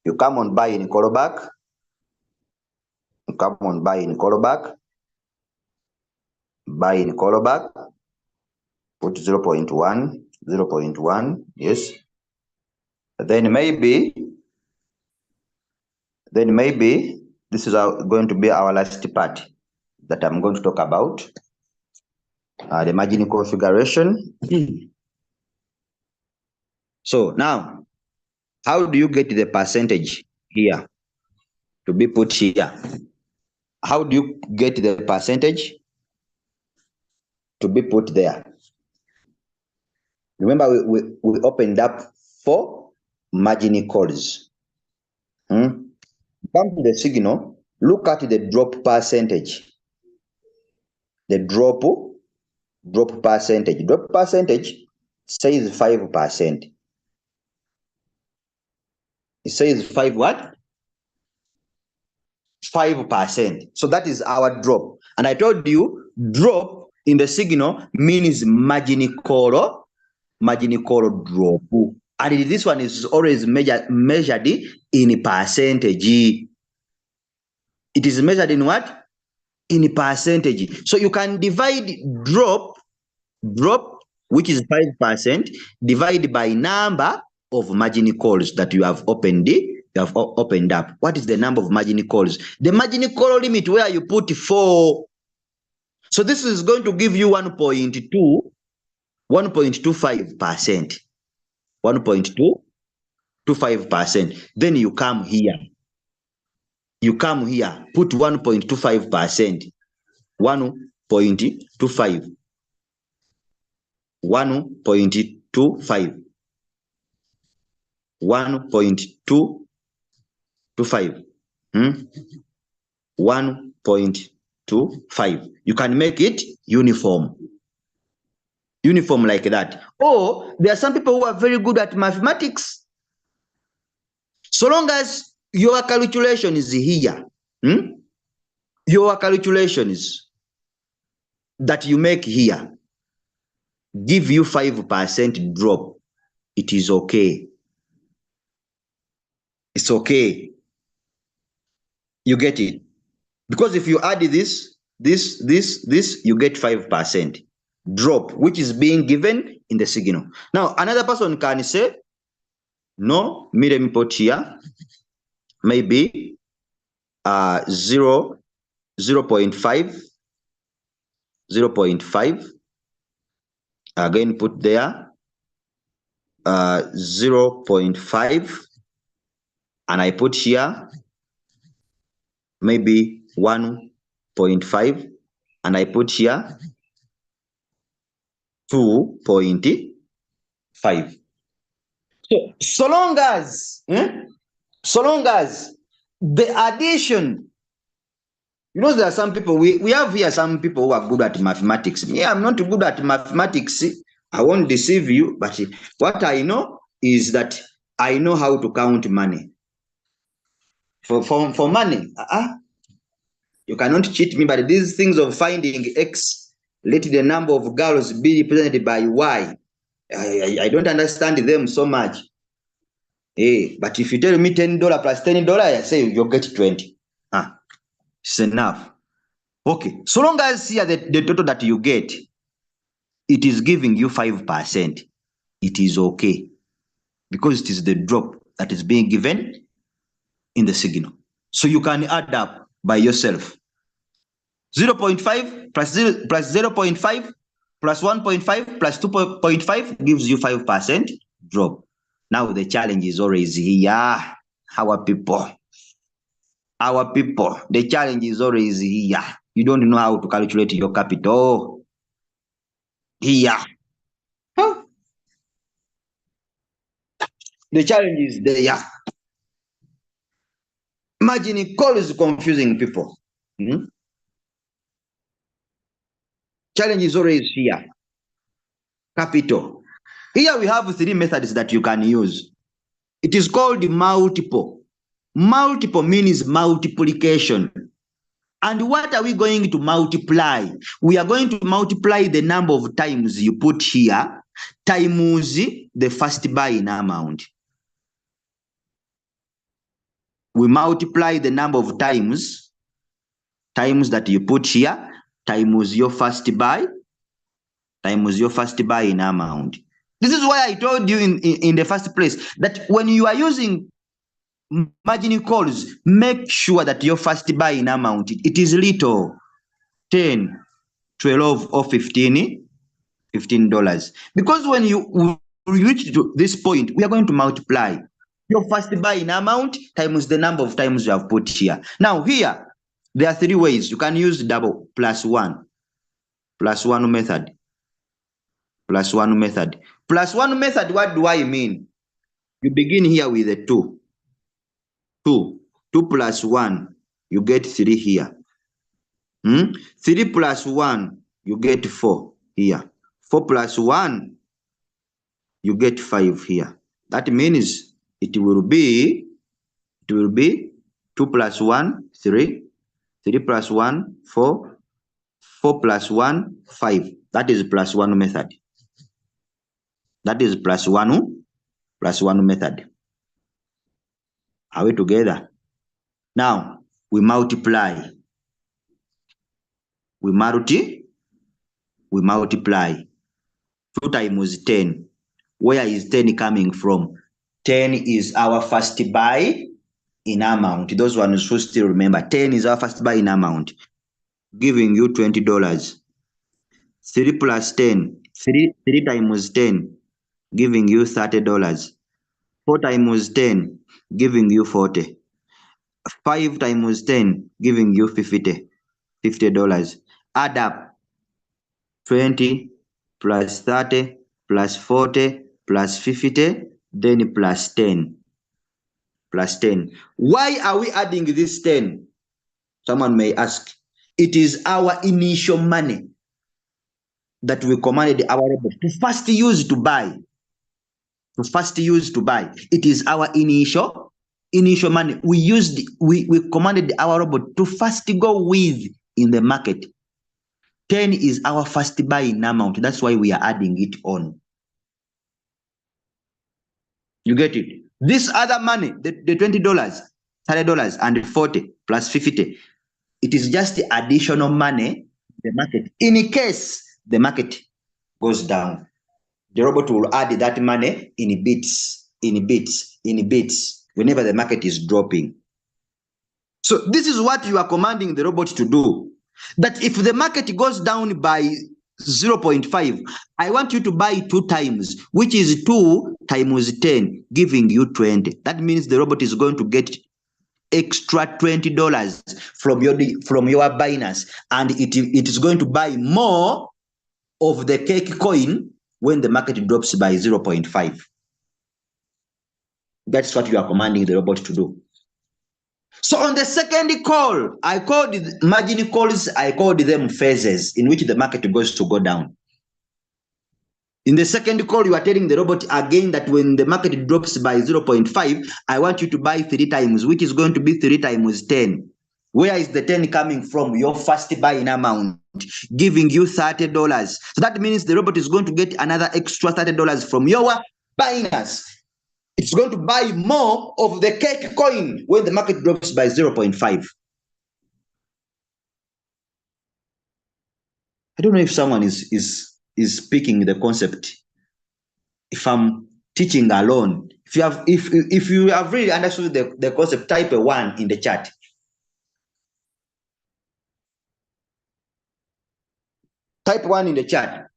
You come on buy in callback. You come on buy in callback. Buy in callback. Put 0.1, 0.1, yes. Then maybe this is going to be our last part that I'm going to talk about. The margin configuration. So now, how do you get the percentage here to be put here? How do you get the percentage to be put there? Remember, we opened up 4 margin calls. Come to the signal, look at the drop percentage. The drop percentage. Drop percentage says 5%. It says 5 what? 5%. So that is our drop. And I told you, drop in the signal means margin call drop. And this one is always measured in percentage. It is measured in what? In percentage. So you can divide drop, which is 5%, divide by number of margin calls that you have opened up. What is the number of margin calls? The margin call limit where you put 4. So this is going to give you 1.25%. 1.225%. Then you come here. Put 1.25%. 1.25. 1.25. 1.225. 1.25. You can make it uniform like that. Or there are some people who are very good at mathematics. So long as your calculation is here, your calculations that you make here give you 5% drop, it is okay. It's okay. You get it? Because if you add this, you get 5% drop, which is being given in the signal. Now, another person can say, no, let me put here, maybe 0.5, 0.5. Again, put there 0.5, and I put here maybe 1.5, and I put here 2.5. So long as the addition, there are some people, we have here some people who are good at mathematics. Me, I'm not good at mathematics. I won't deceive you, but what I know is that I know how to count money. For money, you cannot cheat me, but these things of finding X, let the number of girls be represented by Y, I don't understand them so much. But if you tell me $10 plus $10, I say you'll get 20. It's enough. Okay, so long as here the total that you get, it is giving you 5%, it is okay, because it is the drop that is being given in the signal. So you can add up by yourself. 0.5 plus 0.5 plus 1.5 plus 2.5 gives you 5% drop. Now the challenge is always here. Our people, the challenge is always here. You don't know how to calculate your capital. Here. The challenge is there. Margin call is confusing people. Challenge is always here. Capital. Here we have 3 methods that you can use. It is called multiple. Multiple means multiplication. And what are we going to multiply? We are going to multiply the number of times you put here times the first buy in amount. We multiply the number of times that you put here times your first buy in amount. This is why I told you in the first place that when you are using margin calls, make sure that your first buy in amount, it is little, 10, 12 or $15. Because when you reach to this point, we are going to multiply your first buy in amount times the number of times you have put here. Now here, there are 3 ways. You can use double, plus one method. Plus one method, what do I mean? You begin here with a 2. 2 plus 1, you get 3 here. 3 plus 1, you get 4 here. 4 plus 1, you get 5 here. That means it will be 2 plus 1, 3. 3 plus 1, 4. 4 plus 1, 5. That is plus 1 method. That is plus one method. Are we together? Now we multiply. We multiply. 2 times 10. Where is 10 coming from? 10 is our first buy in amount. Those ones who still remember, 10 is our first buy in amount, giving you $20. 3 plus 10, 3 times 10, giving you $30. 4 times 10, giving you 40. 5 times 10, giving you $50. Add up 20 plus 30 plus 40 plus 50, then plus 10. Why are we adding this 10? Someone may ask. It is our initial money that we commanded our robot to first use to buy. It is our initial money. We commanded our robot to first go with in the market. 10 is our first buy in amount. That's why we are adding it on. You get it? This other money, the $20, $30, and 40 plus 50, it is just the additional money in the market. In case the market goes down, the robot will add that money in bits, whenever the market is dropping. So this is what you are commanding the robot to do. That if the market goes down by 0.5, I want you to buy 2 times, which is 2 times 10, giving you 20. That means the robot is going to get extra $20 from your buyers, and it is going to buy more of the cake coin when the market drops by 0.5. That's what you are commanding the robot to do. So on the second call, I called margin calls, I called them phases in which the market goes to go down. In the second call, you are telling the robot again that when the market drops by 0.5, I want you to buy 3 times, which is going to be 3 times 10. Where is the 10 coming from? Your first buy in amount, giving you $30. So that means the robot is going to get another extra $30 from your buyers. It's going to buy more of the cake coin when the market drops by 0.5. I don't know if someone is speaking the concept. If I'm teaching alone, if you have really understood the concept, type a 1 in the chat. Type 1 in the chat.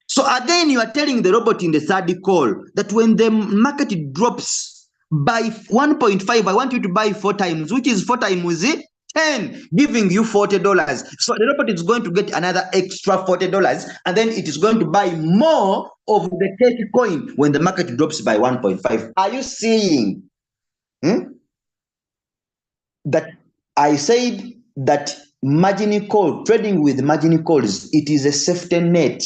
So again, you are telling the robot in the third call that when the market drops by 1.5, I want you to buy 4 times, which is 4 times 10, giving you $40. So the robot is going to get another extra $40, and then it is going to buy more of the cake coin when the market drops by 1.5. Are you seeing that I said that margin call, trading with margin calls, it is a safety net.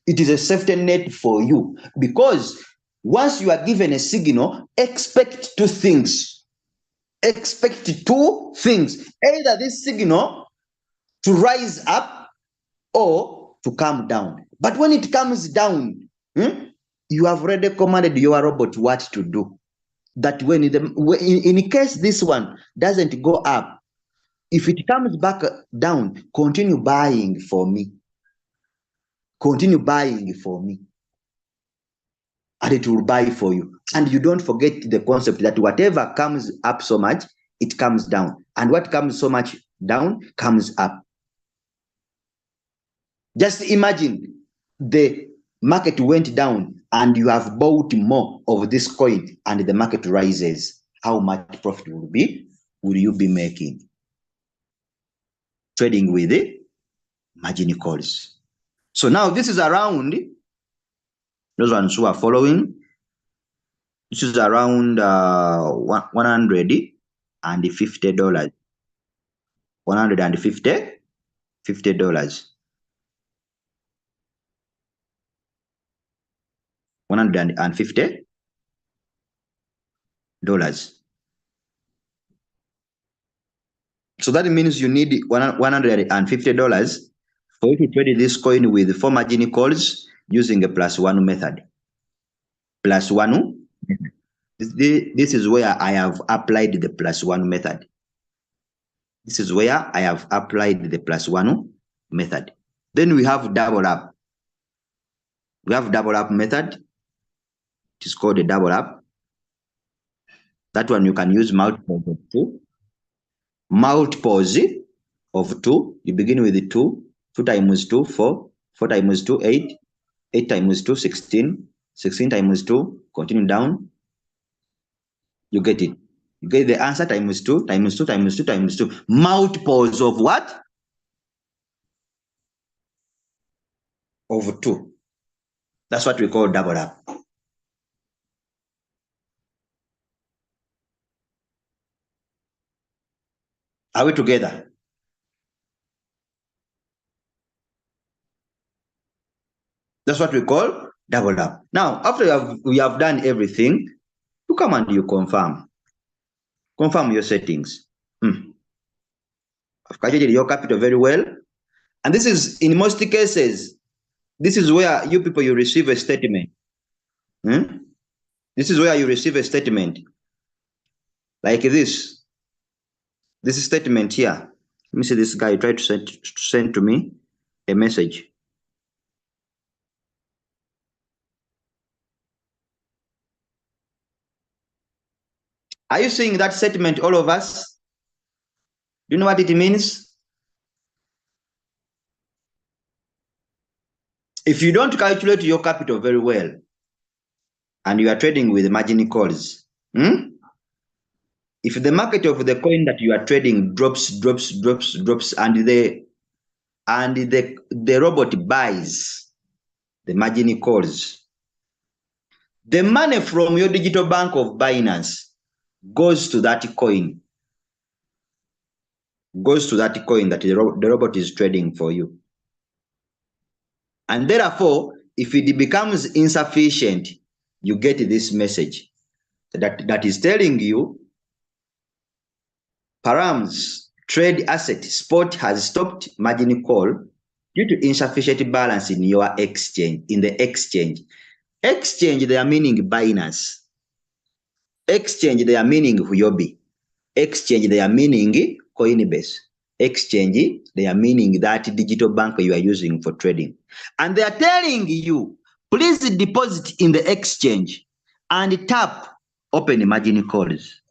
It is a safety net for you, because once you are given a signal, expect two things. Expect two things. Either this signal to rise up or to come down. But when it comes down, you have already commanded your robot what to do. That when in case this one doesn't go up, if it comes back down, continue buying for me. Continue buying for me. And it will buy for you. And you don't forget the concept that whatever comes up so much, it comes down. And what comes so much down comes up. Just imagine the market went down and you have bought more of this coin and the market rises. How much profit will you be making? Trading with the margin calls. So now this is around, those ones who are following, this is around $150. $150. $150. So that means you need $150 for you to trade this coin with 4 margin calls using a +1 method. +1. This is where I have applied the +1 method. This is where I have applied the +1 method. Then we have double up. We have double up method. It is called a double up. That one you can use multiples of 2. Multiples of 2. You begin with 2. 2 times 2, 4. 4 times 2, 8. 8 times 2, 16. 16 times 2, continue down. You get it. You get the answer times 2, times 2, times 2, times 2. Multiples of what? Of 2. That's what we call double up. Are we together? That's what we call double up. Now, after we have done everything, you come and you confirm. Confirm your settings. I've calculated your capital very well. And this is, in most cases, this is where you people, you receive a statement. This is where you receive a statement. Like this. This statement here. Let me see this guy tried to send to me a message. Are you seeing that statement, all of us? Do you know what it means? If you don't calculate your capital very well, and you are trading with margin calls, if the market of the coin that you are trading drops, and the robot buys the margin calls, the money from your digital bank of Binance goes to that coin. Goes to that coin that the robot is trading for you. And therefore, if it becomes insufficient, you get this message that is telling you, Param's trade asset spot has stopped margin call due to insufficient balance in your exchange, in the exchange. Exchange, they are meaning Binance. Exchange, they are meaning Huobi. Exchange, they are meaning Coinbase. Exchange, they are meaning that digital bank you are using for trading. And they are telling you, please deposit in the exchange and tap open margin calls.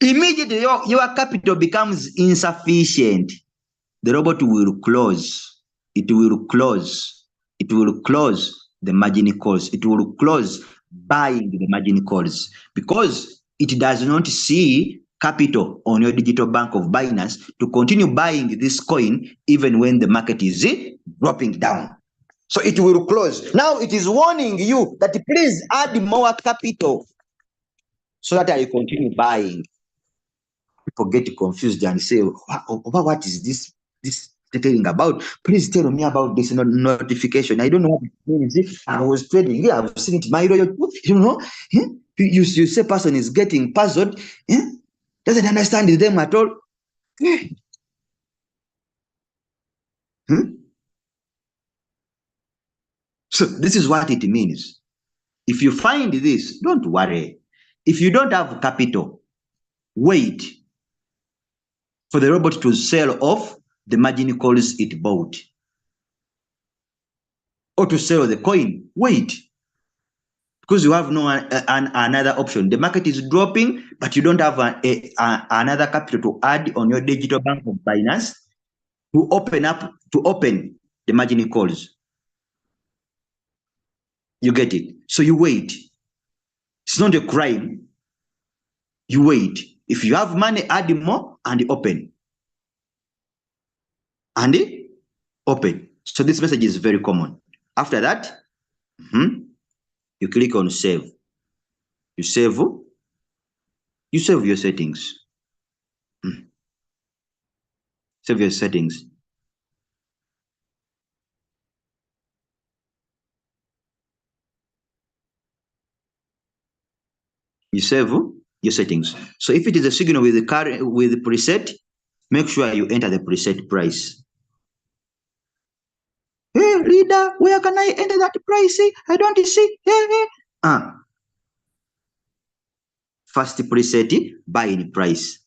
Immediately, your capital becomes insufficient. The robot will close. It will close. It will close the margin calls. It will close buying the margin calls because it does not see capital on your digital bank of Binance to continue buying this coin even when the market is dropping down. So it will close. Now it is warning you that please add more capital. so that I continue buying. People get confused and say, what is this telling about? Please tell me about this notification. I don't know what it means. I was trading here, I've seen it, my royal, eh? You say person is getting puzzled, eh? Doesn't understand them at all. Eh? Hmm? So this is what it means. If you find this, don't worry. If you don't have capital, wait for the robot to sell off the margin calls it bought. Or to sell the coin, wait. Because you have no another option. The market is dropping, but you don't have another capital to add on your digital bank of Binance to open the margin calls. You get it? So you wait. It's not a crime. You wait. If you have money, add more and open. And open. So this message is very common. After that, you click on save. You save your settings. Save your settings. You save your settings. So if it is a signal with the preset, make sure you enter the preset price. Hey, reader, where can I enter that price? I don't see. First preset, buying price.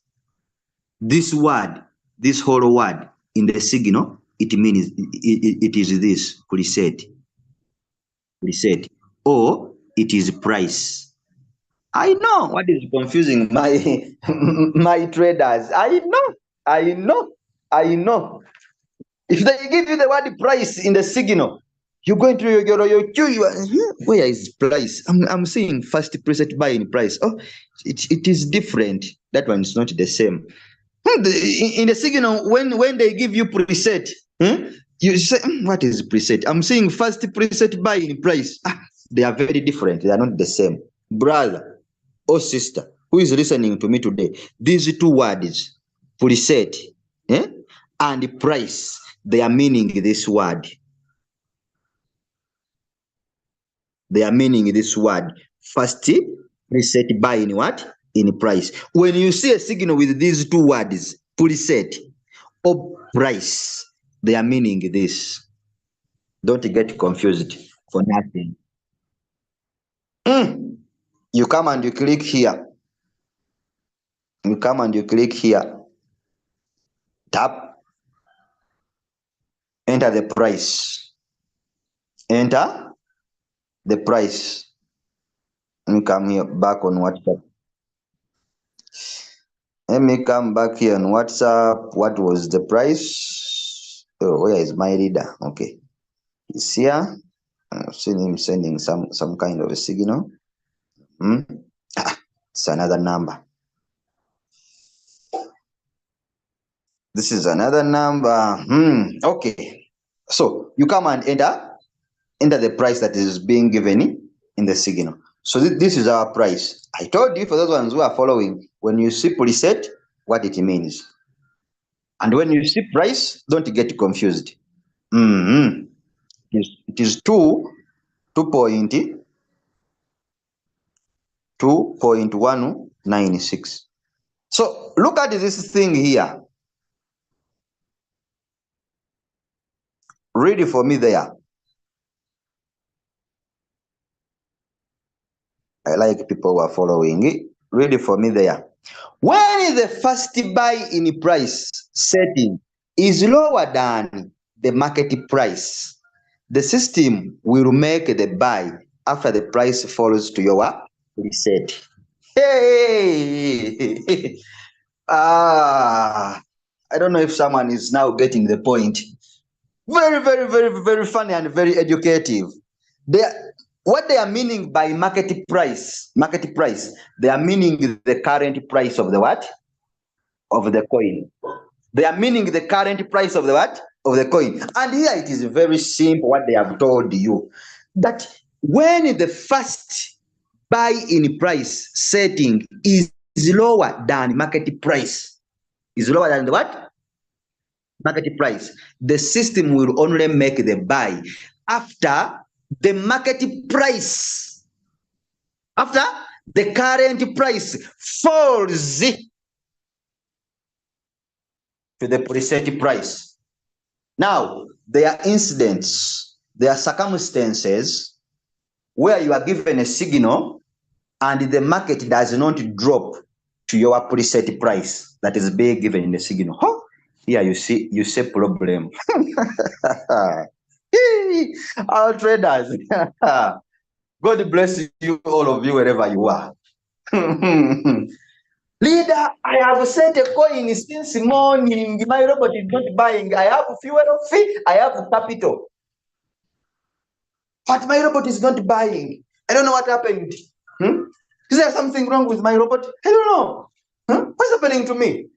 This word, this whole word in the signal, it means it is this preset, or it is price. I know what is confusing my traders. I know. If they give you the word price in the signal, you're going to where is price? I'm seeing first preset buying price. Oh, it is different. That one is not the same. In the signal, when they give you preset, you say, what is preset? I'm seeing first preset buying price. They are very different. They are not the same. Brother or sister who is listening to me today, these two words, preset and price, they are meaning this word. They are meaning this word. First preset buying what? In price. When you see a signal with these two words, preset or price, they are meaning this. Don't get confused for nothing. You come and you click here. You come and you click here. Tap. Enter the price. Enter the price. And come here back on WhatsApp. Let me come back here on WhatsApp. What was the price? Oh, where is my reader? Okay. It's here. I've seen him sending some kind of a signal. It's another number. This is another number. Okay. So you come and enter the price that is being given in the signal. So this is our price. I told you, for those ones who are following, when you see preset, what it means. And when you see price, don't get confused. It is 2.196. So look at this thing here. Read it for me there. I like people who are following it. Read it for me there. When the first buy in price setting is lower than the market price, the system will make the buy after the price falls to your preset. Hey! I don't know if someone is now getting the point. Very, very, very, very funny and very educative. What they are meaning by market price, they are meaning the current price of the what? Of the coin. They are meaning the current price of the what? Of the coin. And here it is very simple what they have told you. That when the first buy-in price setting is lower than market price, is lower than the what? Market price, the system will only make the buy after the market price, after the current price falls to the preset price. Now, there are incidents, there are circumstances where you are given a signal and the market does not drop to your preset price that is being given in the signal. Huh? Here you see problem. Our traders. God bless you, all of you, wherever you are. Leader, I have set a coin since morning. My robot is not buying. I have fuel fee, I have capital. But my robot is not buying. I don't know what happened. Is there something wrong with my robot? I don't know. What's happening to me?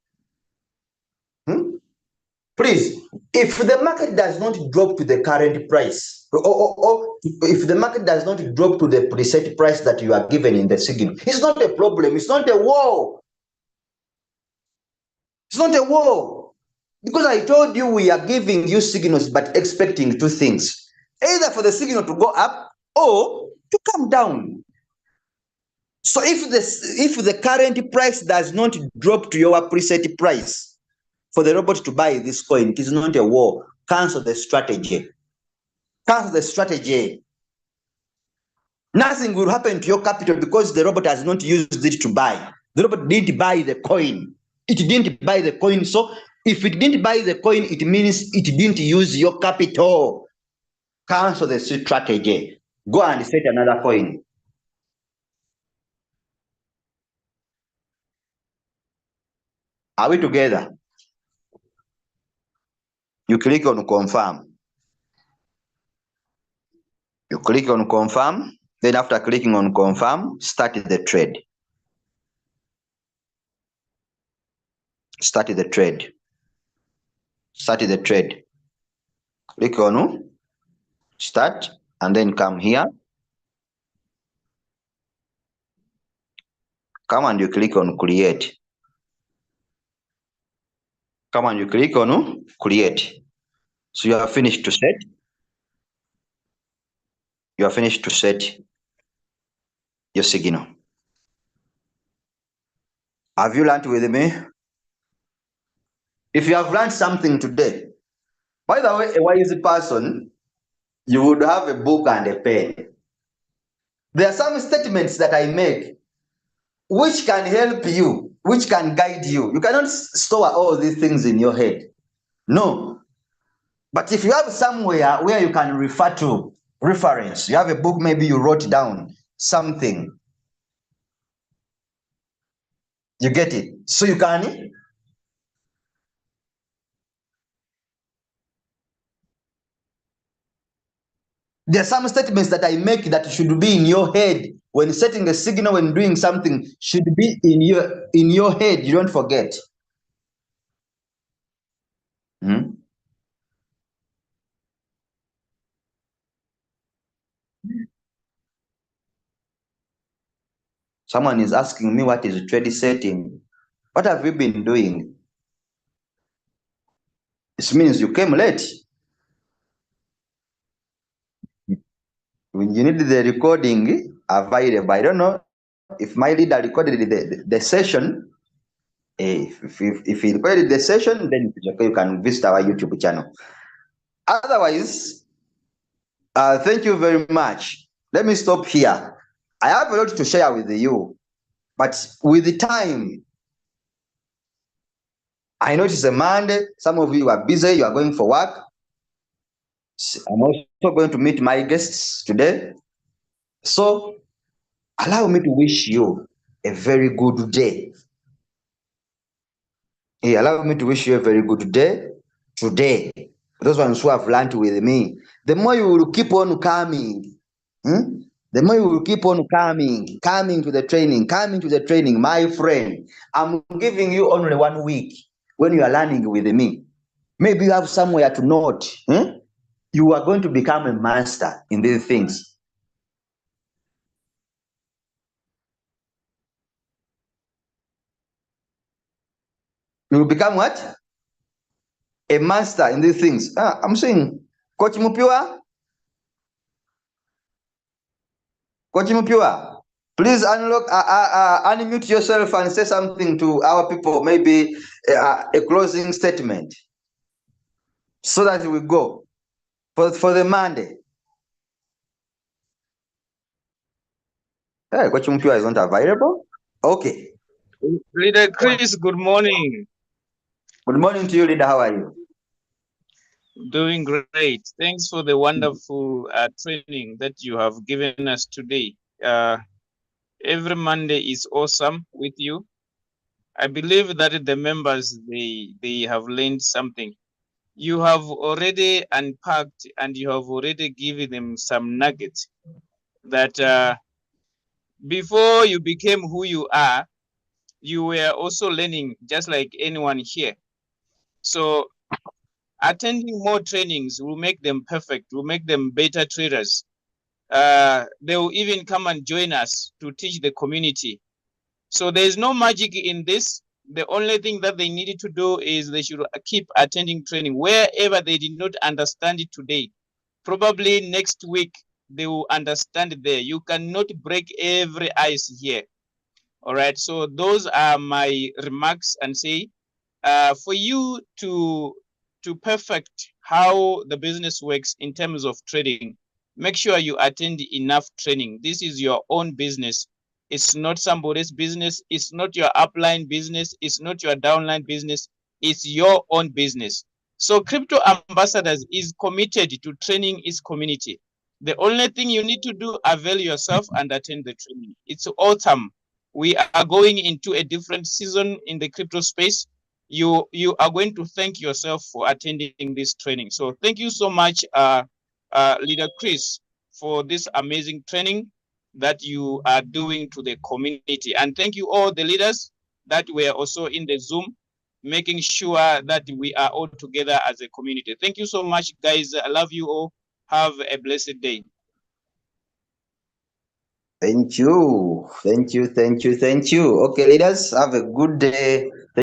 Please, if the market does not drop to the current price, or if the market does not drop to the preset price that you are given in the signal, it's not a problem. It's not a war. It's not a war. Because I told you we are giving you signals but expecting two things. Either for the signal to go up or to come down. So if the current price does not drop to your preset price for the robot to buy this coin, it is not a war. Cancel the strategy. Cancel the strategy. Nothing will happen to your capital because the robot has not used it to buy. The robot didn't buy the coin. It didn't buy the coin. So if it didn't buy the coin, it means it didn't use your capital. Cancel the strategy. Go and set another coin. Are we together? You click on confirm. You click on confirm. Then after clicking on confirm, start the trade. Start the trade. Start the trade. Click on start and then come here. Come and you click on create. Come and you click on create. So you are finished to set. You are finished to set your signal. Have you learned with me? If you have learned something today, by the way, a wise person, you would have a book and a pen. There are some statements that I make which can help you, which can guide you. You cannot store all these things in your head. No. But if you have somewhere where you can refer to, reference, you have a book, maybe you wrote down something. You get it? So you can. There are some statements that I make that should be in your head. When setting a signal, when doing something, should be in your head. You don't forget. Someone is asking me what is trade setting. What have you been doing? This means you came late. When you need the recording available, I don't know if my leader recorded the session. If he recorded the session, then you can visit our YouTube channel. Otherwise, thank you very much. Let me stop here. I have a lot to share with you, but with the time, I know it's a Monday. Some of you are busy. You are going for work. I'm also going to meet my guests today. So allow me to wish you a very good day. Allow me to wish you a very good day today. Those ones who have learned with me, the more you will keep on coming, the more you will keep on coming to the training, my friend. I'm giving you only 1 week when you are learning with me. Maybe you have somewhere to note. You are going to become a master in these things. You will become what? A master in these things. I'm saying, Coach Mupiwa, please unmute yourself and say something to our people, maybe a closing statement, so that we go for the Monday. Hey, Coach Mupiwa is not available. Okay. Leader Chris, good morning. Good morning to you, leader. How are you? Doing great. Thanks for the wonderful training that you have given us today. Every Monday is awesome with you. I believe that the members, they have learned something. You have already unpacked and you have already given them some nuggets that before you became who you are, you were also learning just like anyone here. So attending more trainings will make them perfect, will make them better traders. They will even come and join us to teach the community. So there's no magic in this. The only thing that they needed to do is they should keep attending training wherever they did not understand it today. Probably next week they will understand it there. You cannot break every ice here. All right. So those are my remarks, and say for you to perfect how the business works in terms of trading, make sure you attend enough training. This is your own business. It's not somebody's business. It's not your upline business. It's not your downline business. It's your own business. So Crypto Ambassadors is committed to training its community. The only thing you need to do, avail yourself and attend the training. It's autumn. We are going into a different season in the crypto space. You are going to thank yourself for attending this training. So thank you so much, Leader Chris, for this amazing training that you are doing to the community. And thank you all the leaders that were also in the Zoom, making sure that we are all together as a community. Thank you so much, guys. I love you all. Have a blessed day. Thank you. Okay, leaders, have a good day.